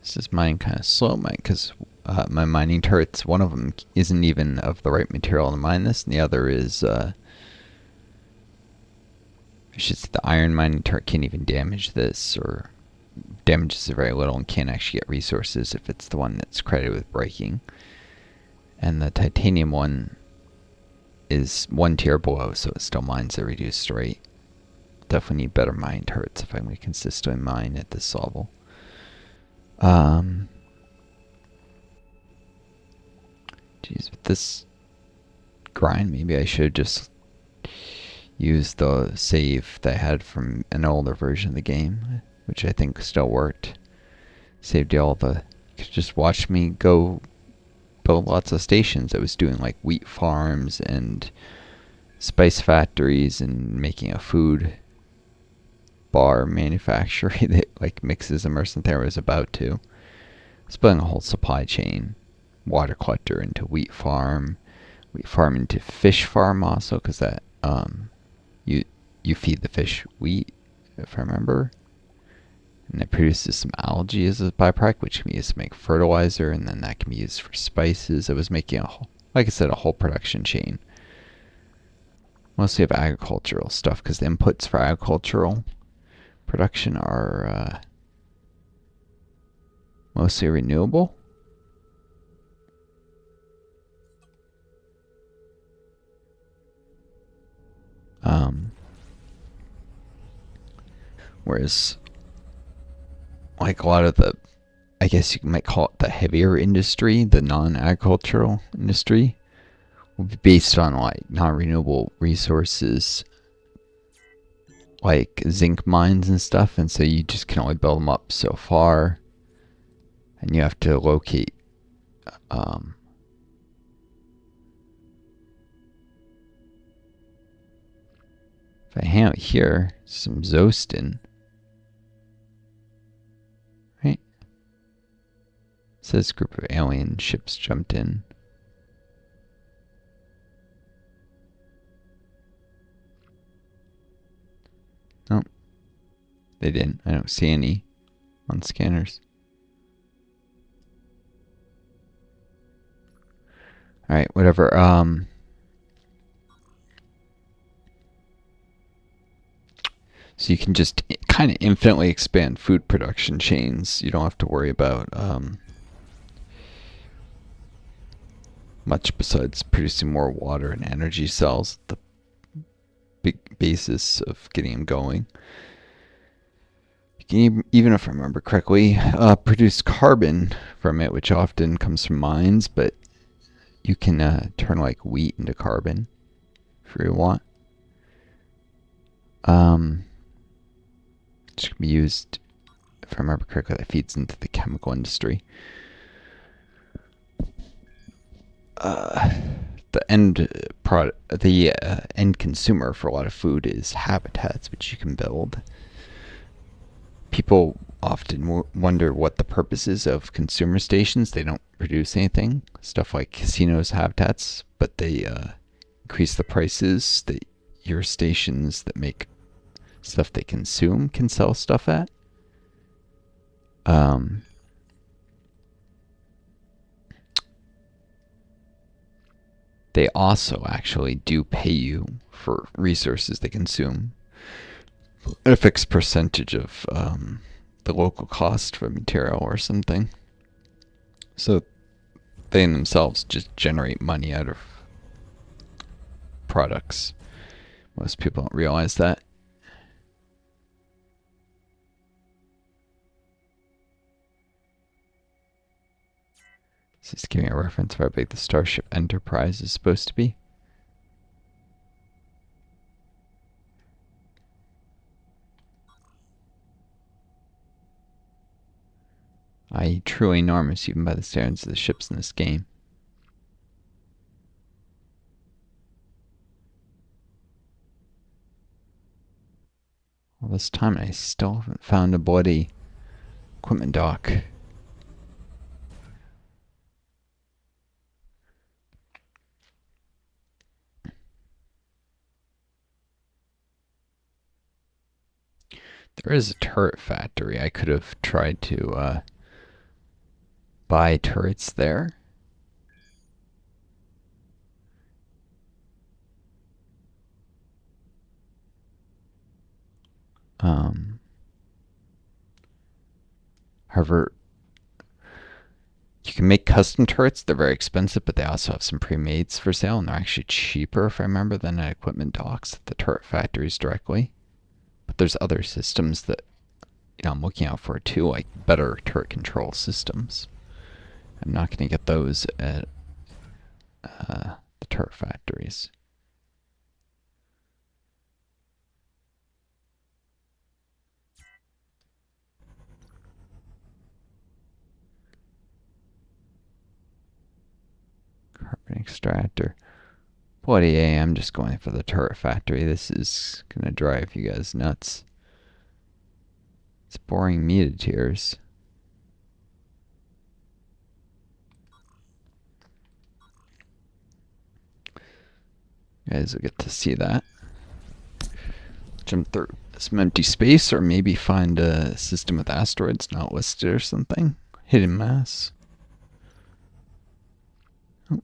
This is mining kind of slow, because my mining turrets, one of them isn't even of the right material to mine this, and the other is it's just the iron mining turret can't even damage this, or damages it very little and can't actually get resources if it's the one that's credited with breaking. And the titanium one is one tier below, so it still mines at reduced rate. Definitely need better mining turrets if I'm going to consistently mine at this level. this grind, maybe I should just use the save that I had from an older version of the game, which I think still worked. Saved you all the... You could just watch me go build lots of stations. I was doing like wheat farms and spice factories and making a food bar manufactory that like mixes them or something. I was about to. I was building a whole supply chain. Water collector into wheat farm into fish farm also, because that you feed the fish wheat, if I remember, and it produces some algae as a byproduct, which can be used to make fertilizer, and then that can be used for spices. I was making like I said, a whole production chain, mostly of agricultural stuff, because the inputs for agricultural production are mostly renewable. Whereas, like a lot of the, I guess you might call it the heavier industry, the non-agricultural industry, will be based on like non-renewable resources, like zinc mines and stuff, and so you just can only build them up so far, and you have to locate if I hang out here, some Zostin, right? It says group of alien ships jumped in. No, they didn't. I don't see any on scanners. Alright, whatever. So you can just kind of infinitely expand food production chains. You don't have to worry about much besides producing more water and energy cells. The big basis of getting them going. You can, even if I remember correctly, produce carbon from it, which often comes from mines, but you can turn like wheat into carbon if you want. Which can be used, if I remember correctly, that feeds into the chemical industry. The end product, the end consumer for a lot of food is habitats, which you can build. People often wonder what the purpose is of consumer stations. They don't produce anything. Stuff like casinos, habitats, but they increase the prices that your stations that make stuff they consume can sell stuff at. They also actually do pay you for resources they consume at a fixed percentage of the local cost for material or something. So they in themselves just generate money out of products. Most people don't realize that. This is giving a reference of how big the Starship Enterprise is supposed to be. I.e. truly enormous even by the standards of the ships in this game. All this time I still haven't found a bloody equipment dock. There is a turret factory. I could have tried to buy turrets there. However, you can make custom turrets. They're very expensive, but they also have some pre-mades for sale, and they're actually cheaper, if I remember, than at equipment docks at the turret factories directly. But there's other systems that I'm looking out for too, like better turret control systems. I'm not going to get those at the turret factories. Carbon extractor. Bloody A, I'm just going for the turret factory. This is gonna drive you guys nuts. It's boring me to tears. You guys will get to see that. Jump through some empty space, or maybe find a system with asteroids not listed or something. Hidden mass. Oh.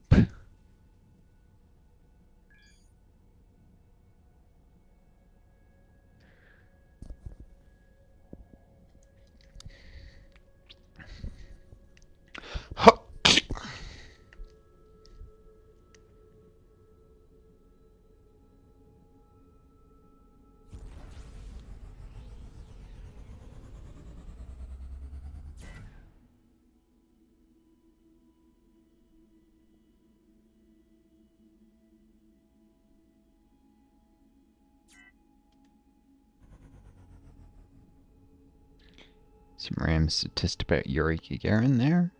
Some random statistic about Yuri Gagarin there.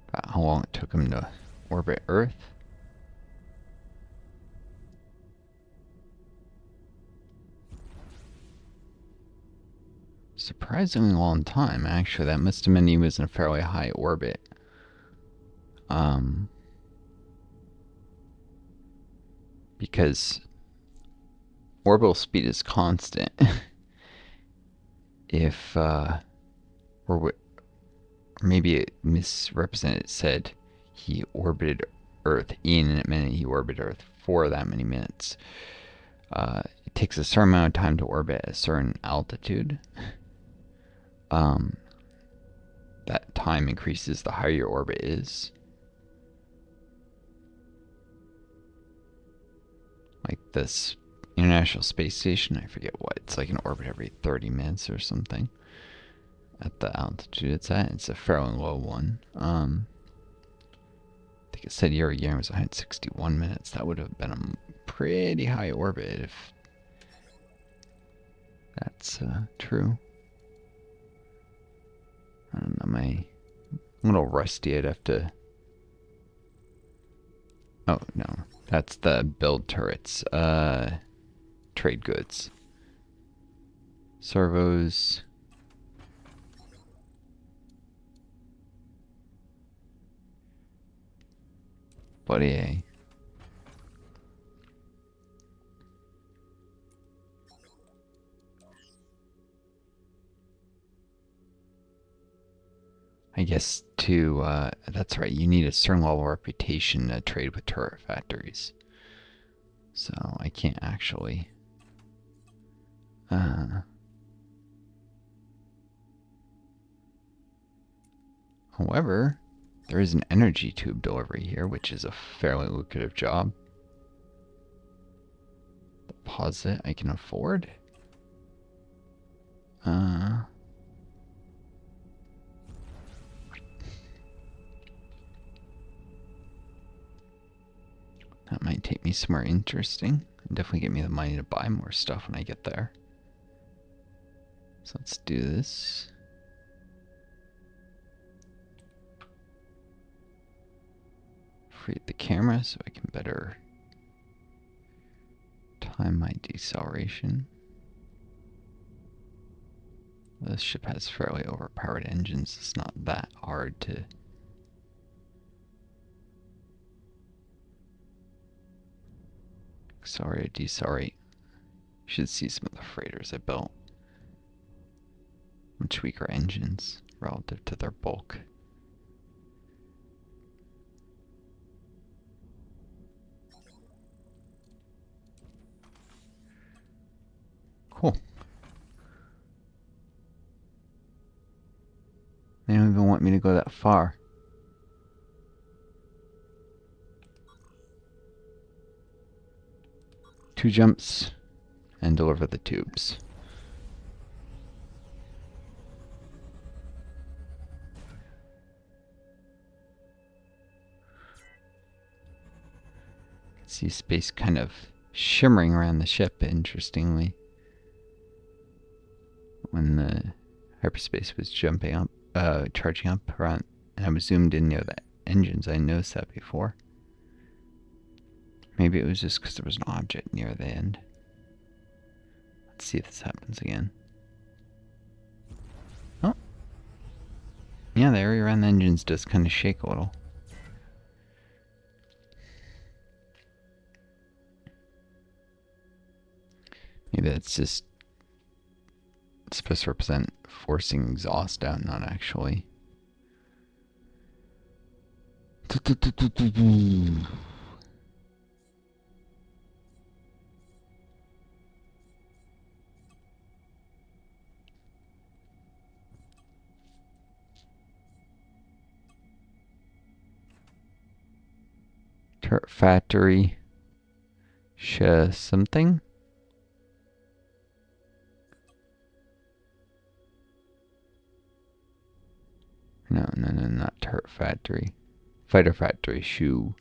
About how long it took him to orbit Earth. Surprisingly long time, actually. That must have meant he was in a fairly high orbit. Because orbital speed is constant. If, or maybe it misrepresented, it said he orbited Earth in, and it meant he orbited Earth for that many minutes. It takes a certain amount of time to orbit at a certain altitude. That time increases the higher your orbit is. Like this International Space Station, I forget what, it's like an orbit every 30 minutes or something. At the altitude it's at, it's a fairly low one. I think it said Yuri Gagarin was 161 minutes. That would have been a pretty high orbit if that's true. I don't know, I'm a little rusty. I'd have to... Oh, no. That's the build turrets. Trade goods. Servos. Buddy A. I guess that's right, you need a certain level of reputation to trade with turret factories. So I can't actually however, there is an energy tube delivery here, which is a fairly lucrative job. Deposit I can afford. That might take me somewhere interesting. And definitely get me the money to buy more stuff when I get there. So let's do this. Free the camera so I can better time my deceleration. This ship has fairly overpowered engines. It's not that hard to... Accelerate, decelerate. You should see some of the freighters I built. Much weaker engines relative to their bulk. Cool. They don't even want me to go that far. Two jumps and deliver the tubes. See space kind of shimmering around the ship, interestingly. When the hyperspace was jumping up, charging up around, and I was zoomed in near the engines, I noticed that before. Maybe it was just because there was an object near the end. Let's see if this happens again. Oh. Yeah, the area around the engines does kind of shake a little. Maybe that's just supposed to represent forcing exhaust out, not actually. Turret factory. Something? No, not turret factory. Fighter factory shoe.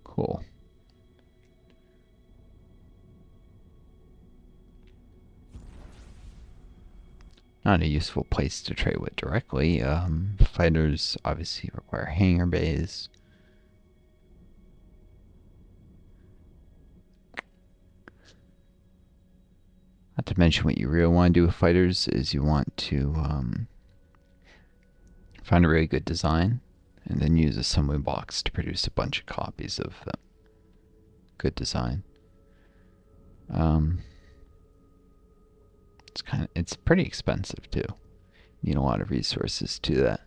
Cool. Not a useful place to trade with directly. Fighters obviously require hangar bays. Not to mention what you really want to do with fighters is you want to find a really good design and then use assembly blocks to produce a bunch of copies of the good design. It's pretty expensive too. You need a lot of resources to that.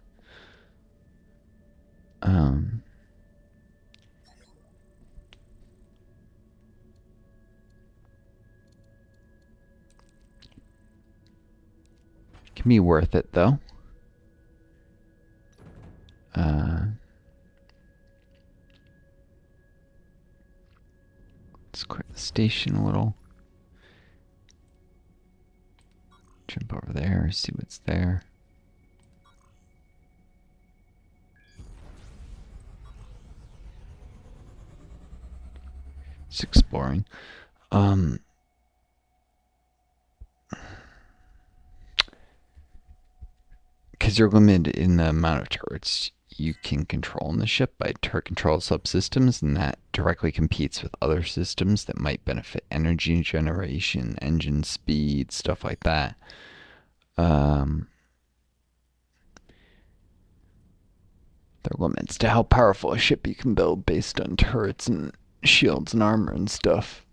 Can be worth it though. Let's clear the station a little. Jump over there, see what's there. Just exploring. Because you're limited in the amount of turrets you can control in the ship by turret control subsystems, and that directly competes with other systems that might benefit energy generation, engine speed, stuff like that. There are limits to how powerful a ship you can build based on turrets and shields and armor and stuff.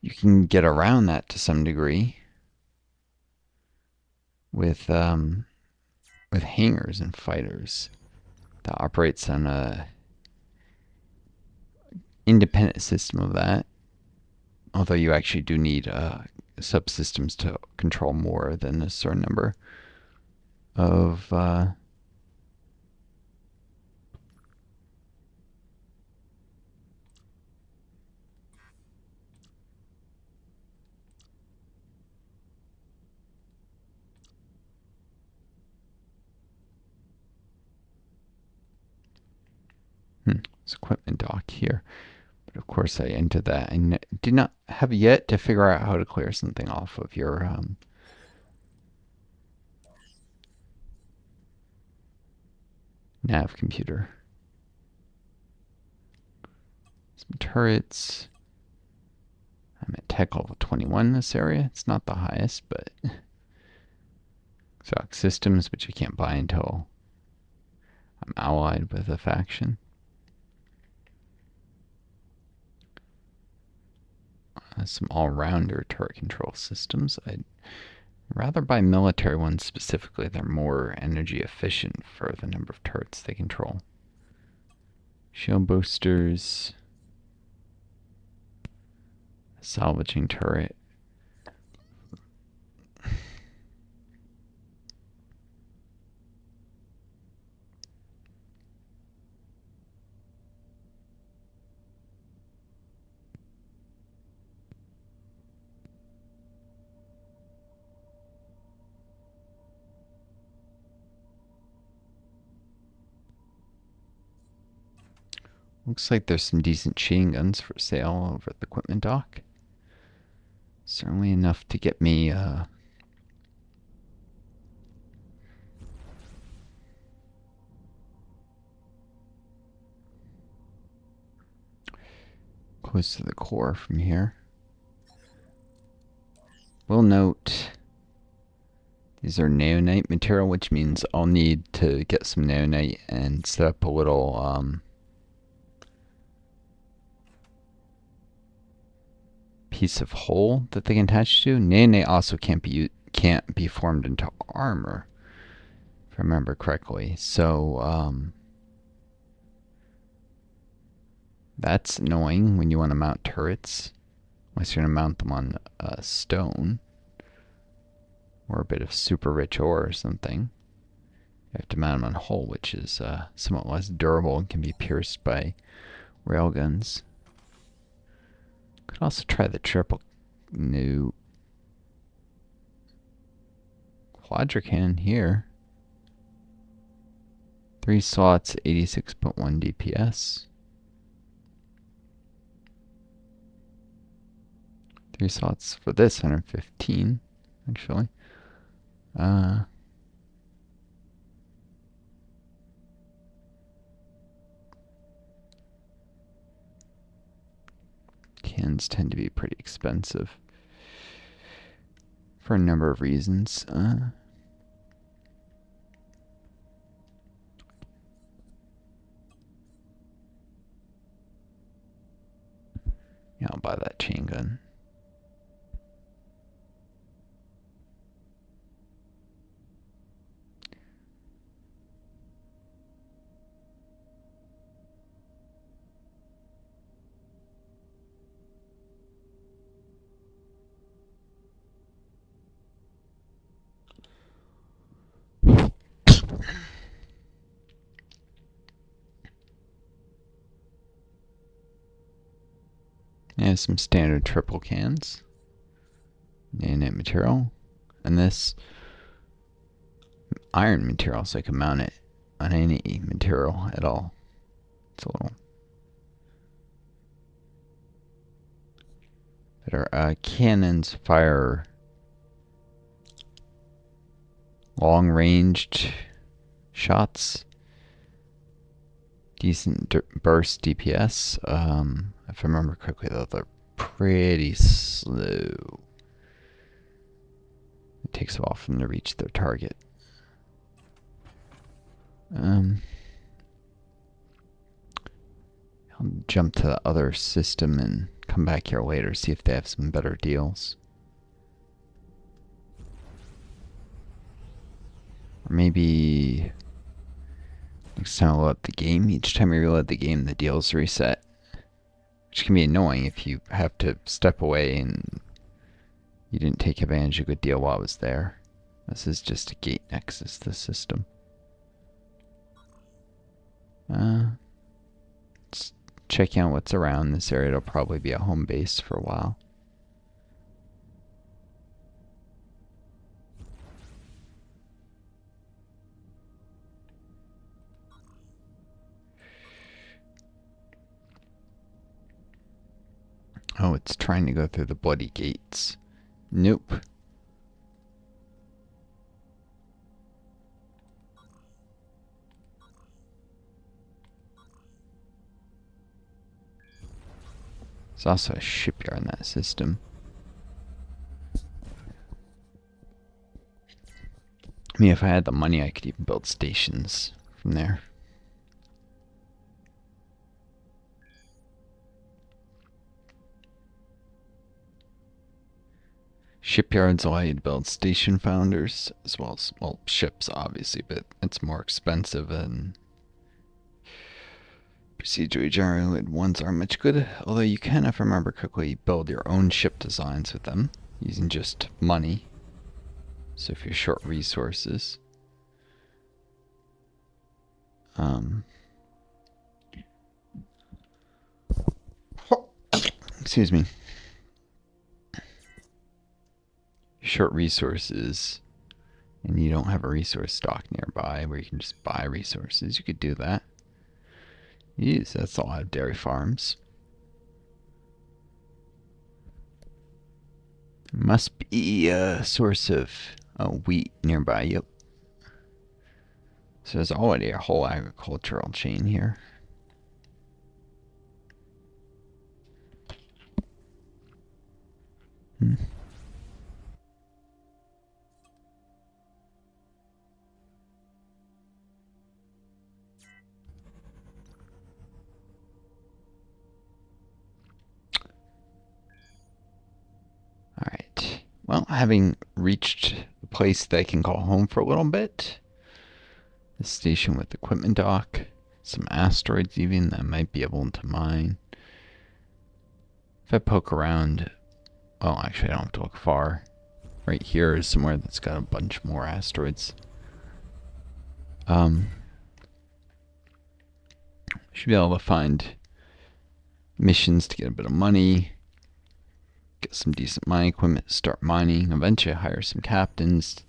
You can get around that to some degree with hangars and fighters that operates on a independent system of that. Although you actually do need subsystems to control more than a certain number of There's equipment dock here. But of course I entered that. I did not have yet to figure out how to clear something off of your nav computer. Some turrets. I'm at tech level 21 in this area. It's not the highest, but exotic systems, which I can't buy until I'm allied with a faction. Some all-rounder turret control systems. I'd rather buy military ones specifically. They're more energy efficient for the number of turrets they control. Shield boosters. Salvaging turret. Looks like there's some decent chain guns for sale over at the equipment dock. Certainly enough to get me close to the core from here. We'll note these are neonite material, which means I'll need to get some neonite and set up a little piece of hole that they can attach to. Neonite also can't be formed into armor, if I remember correctly. So that's annoying when you want to mount turrets, unless you're going to mount them on stone or a bit of super rich ore or something. You have to mount them on hull, which is somewhat less durable and can be pierced by railguns. Could also try the triple new quadrican here. 3 slots, 86.1 DPS. 3 slots for this, 115, actually. Cans tend to be pretty expensive for a number of reasons. Yeah, I'll buy that chain gun. And some standard triple cans. Nanite material. And this iron material, so I can mount it on any material at all. It's a little better. Cannons fire long-ranged shots. Decent burst DPS. If I remember correctly, though, they're pretty slow. It takes a while for them to reach their target. I'll jump to the other system and come back here later, see if they have some better deals. Or maybe next time I load the game, each time you reload the game, the deals reset. Which can be annoying if you have to step away and you didn't take advantage of a good deal while I was there. This is just a gate nexus, this system. Let's check out what's around this area. It'll probably be a home base for a while. Oh, it's trying to go through the bloody gates. Nope. There's also a shipyard in that system. I mean, if I had the money, I could even build stations from there. Shipyards allow you to build station founders, as well as, well, ships, obviously, but it's more expensive and procedurally generated ones aren't much good. Although you can, if I remember correctly, build your own ship designs with them, using just money. So if you're short resources. Excuse me. Short resources and you don't have a resource stock nearby where you can just buy resources, you could do that. Jeez, that's a lot of dairy farms. Must be a source of wheat nearby. Yep. So there's already a whole agricultural chain here. Alright. Well, having reached the place that I can call home for a little bit, the station with equipment dock, some asteroids even that I might be able to mine. If I poke around, well, actually I don't have to look far. Right here is somewhere that's got a bunch more asteroids. Should be able to find missions to get a bit of money, get some decent mining equipment, start mining, eventually hire some captains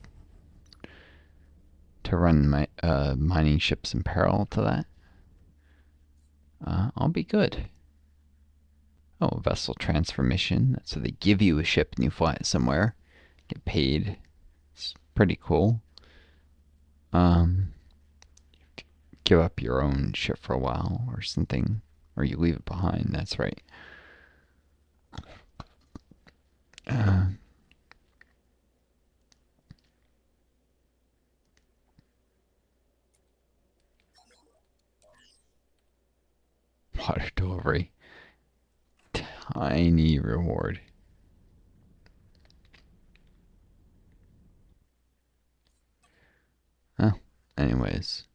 to run my mining ships in parallel to that. I'll be good. Oh, a vessel transfer mission. So they give you a ship and you fly it somewhere, get paid. It's pretty cool. Give up your own ship for a while or something, or you leave it behind. That's right. Water delivery. Tiny reward. Oh, anyways.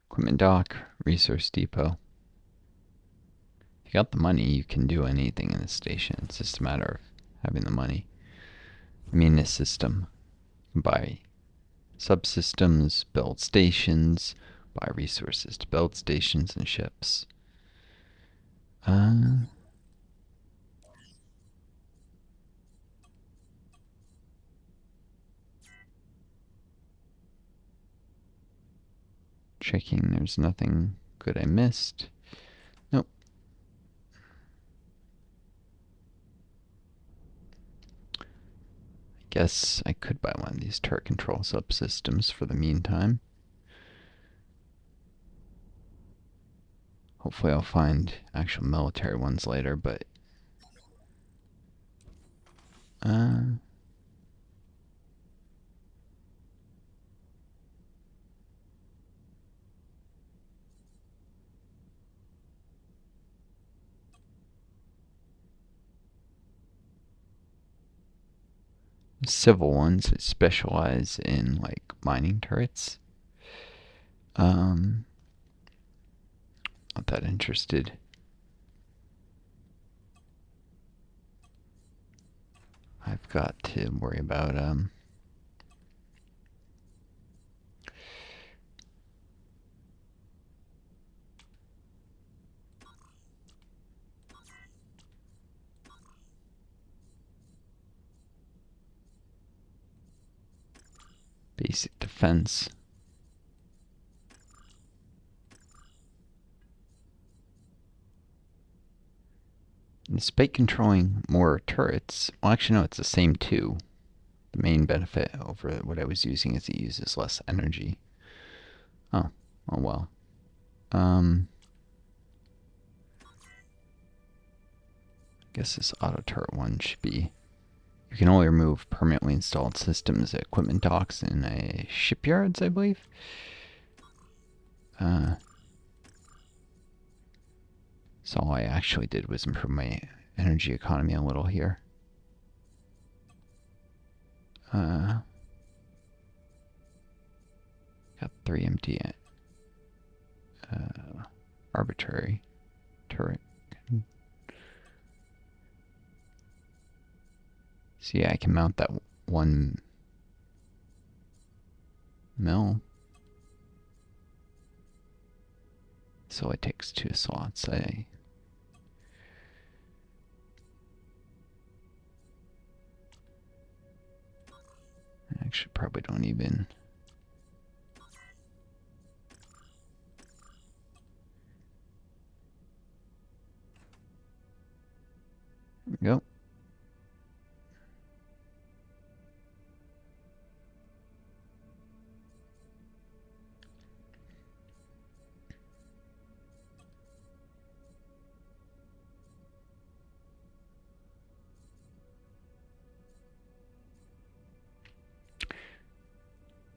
Equipment dock, resource depot. If you got the money, you can do anything in the station. It's just a matter of having the money. I mean, this system. Buy subsystems, build stations, buy resources to build stations and ships. Checking there's nothing good I missed. Nope. I guess I could buy one of these turret control subsystems for the meantime. Hopefully I'll find actual military ones later, but civil ones that specialize in like mining turrets. Not that interested. I've got to worry about basic defense. Despite controlling more turrets, well, actually no, it's the same two. The main benefit over what I was using is it uses less energy. Oh well. I guess this auto turret one should be. You can only remove permanently installed systems at equipment docks in a shipyards, I believe. So all I actually did was improve my energy economy a little here. Got 3 empty arbitrary turret. See, I can mount that 1 mil. So it takes 2 slots. I actually probably don't even.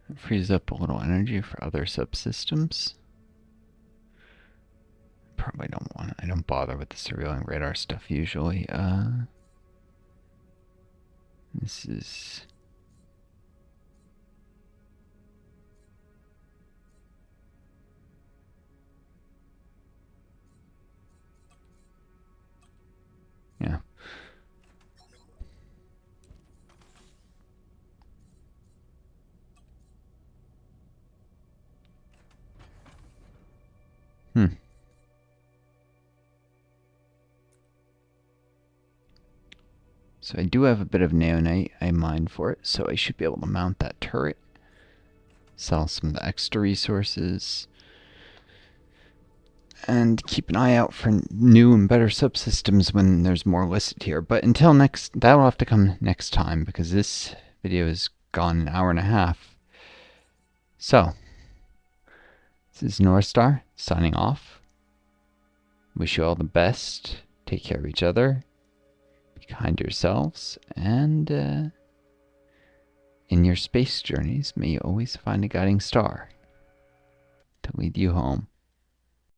It frees up a little energy for other subsystems. Probably don't want it. I don't bother with the surveilling radar stuff usually. This is... yeah. So I do have a bit of neonite I mined for it, so I should be able to mount that turret. Sell some of the extra resources. And keep an eye out for new and better subsystems when there's more listed here. But until next, that'll have to come next time because this video has gone an hour and a half. So, this is Northstar signing off. Wish you all the best. Take care of each other. Be kind to yourselves. And in your space journeys, may you always find a guiding star to lead you home.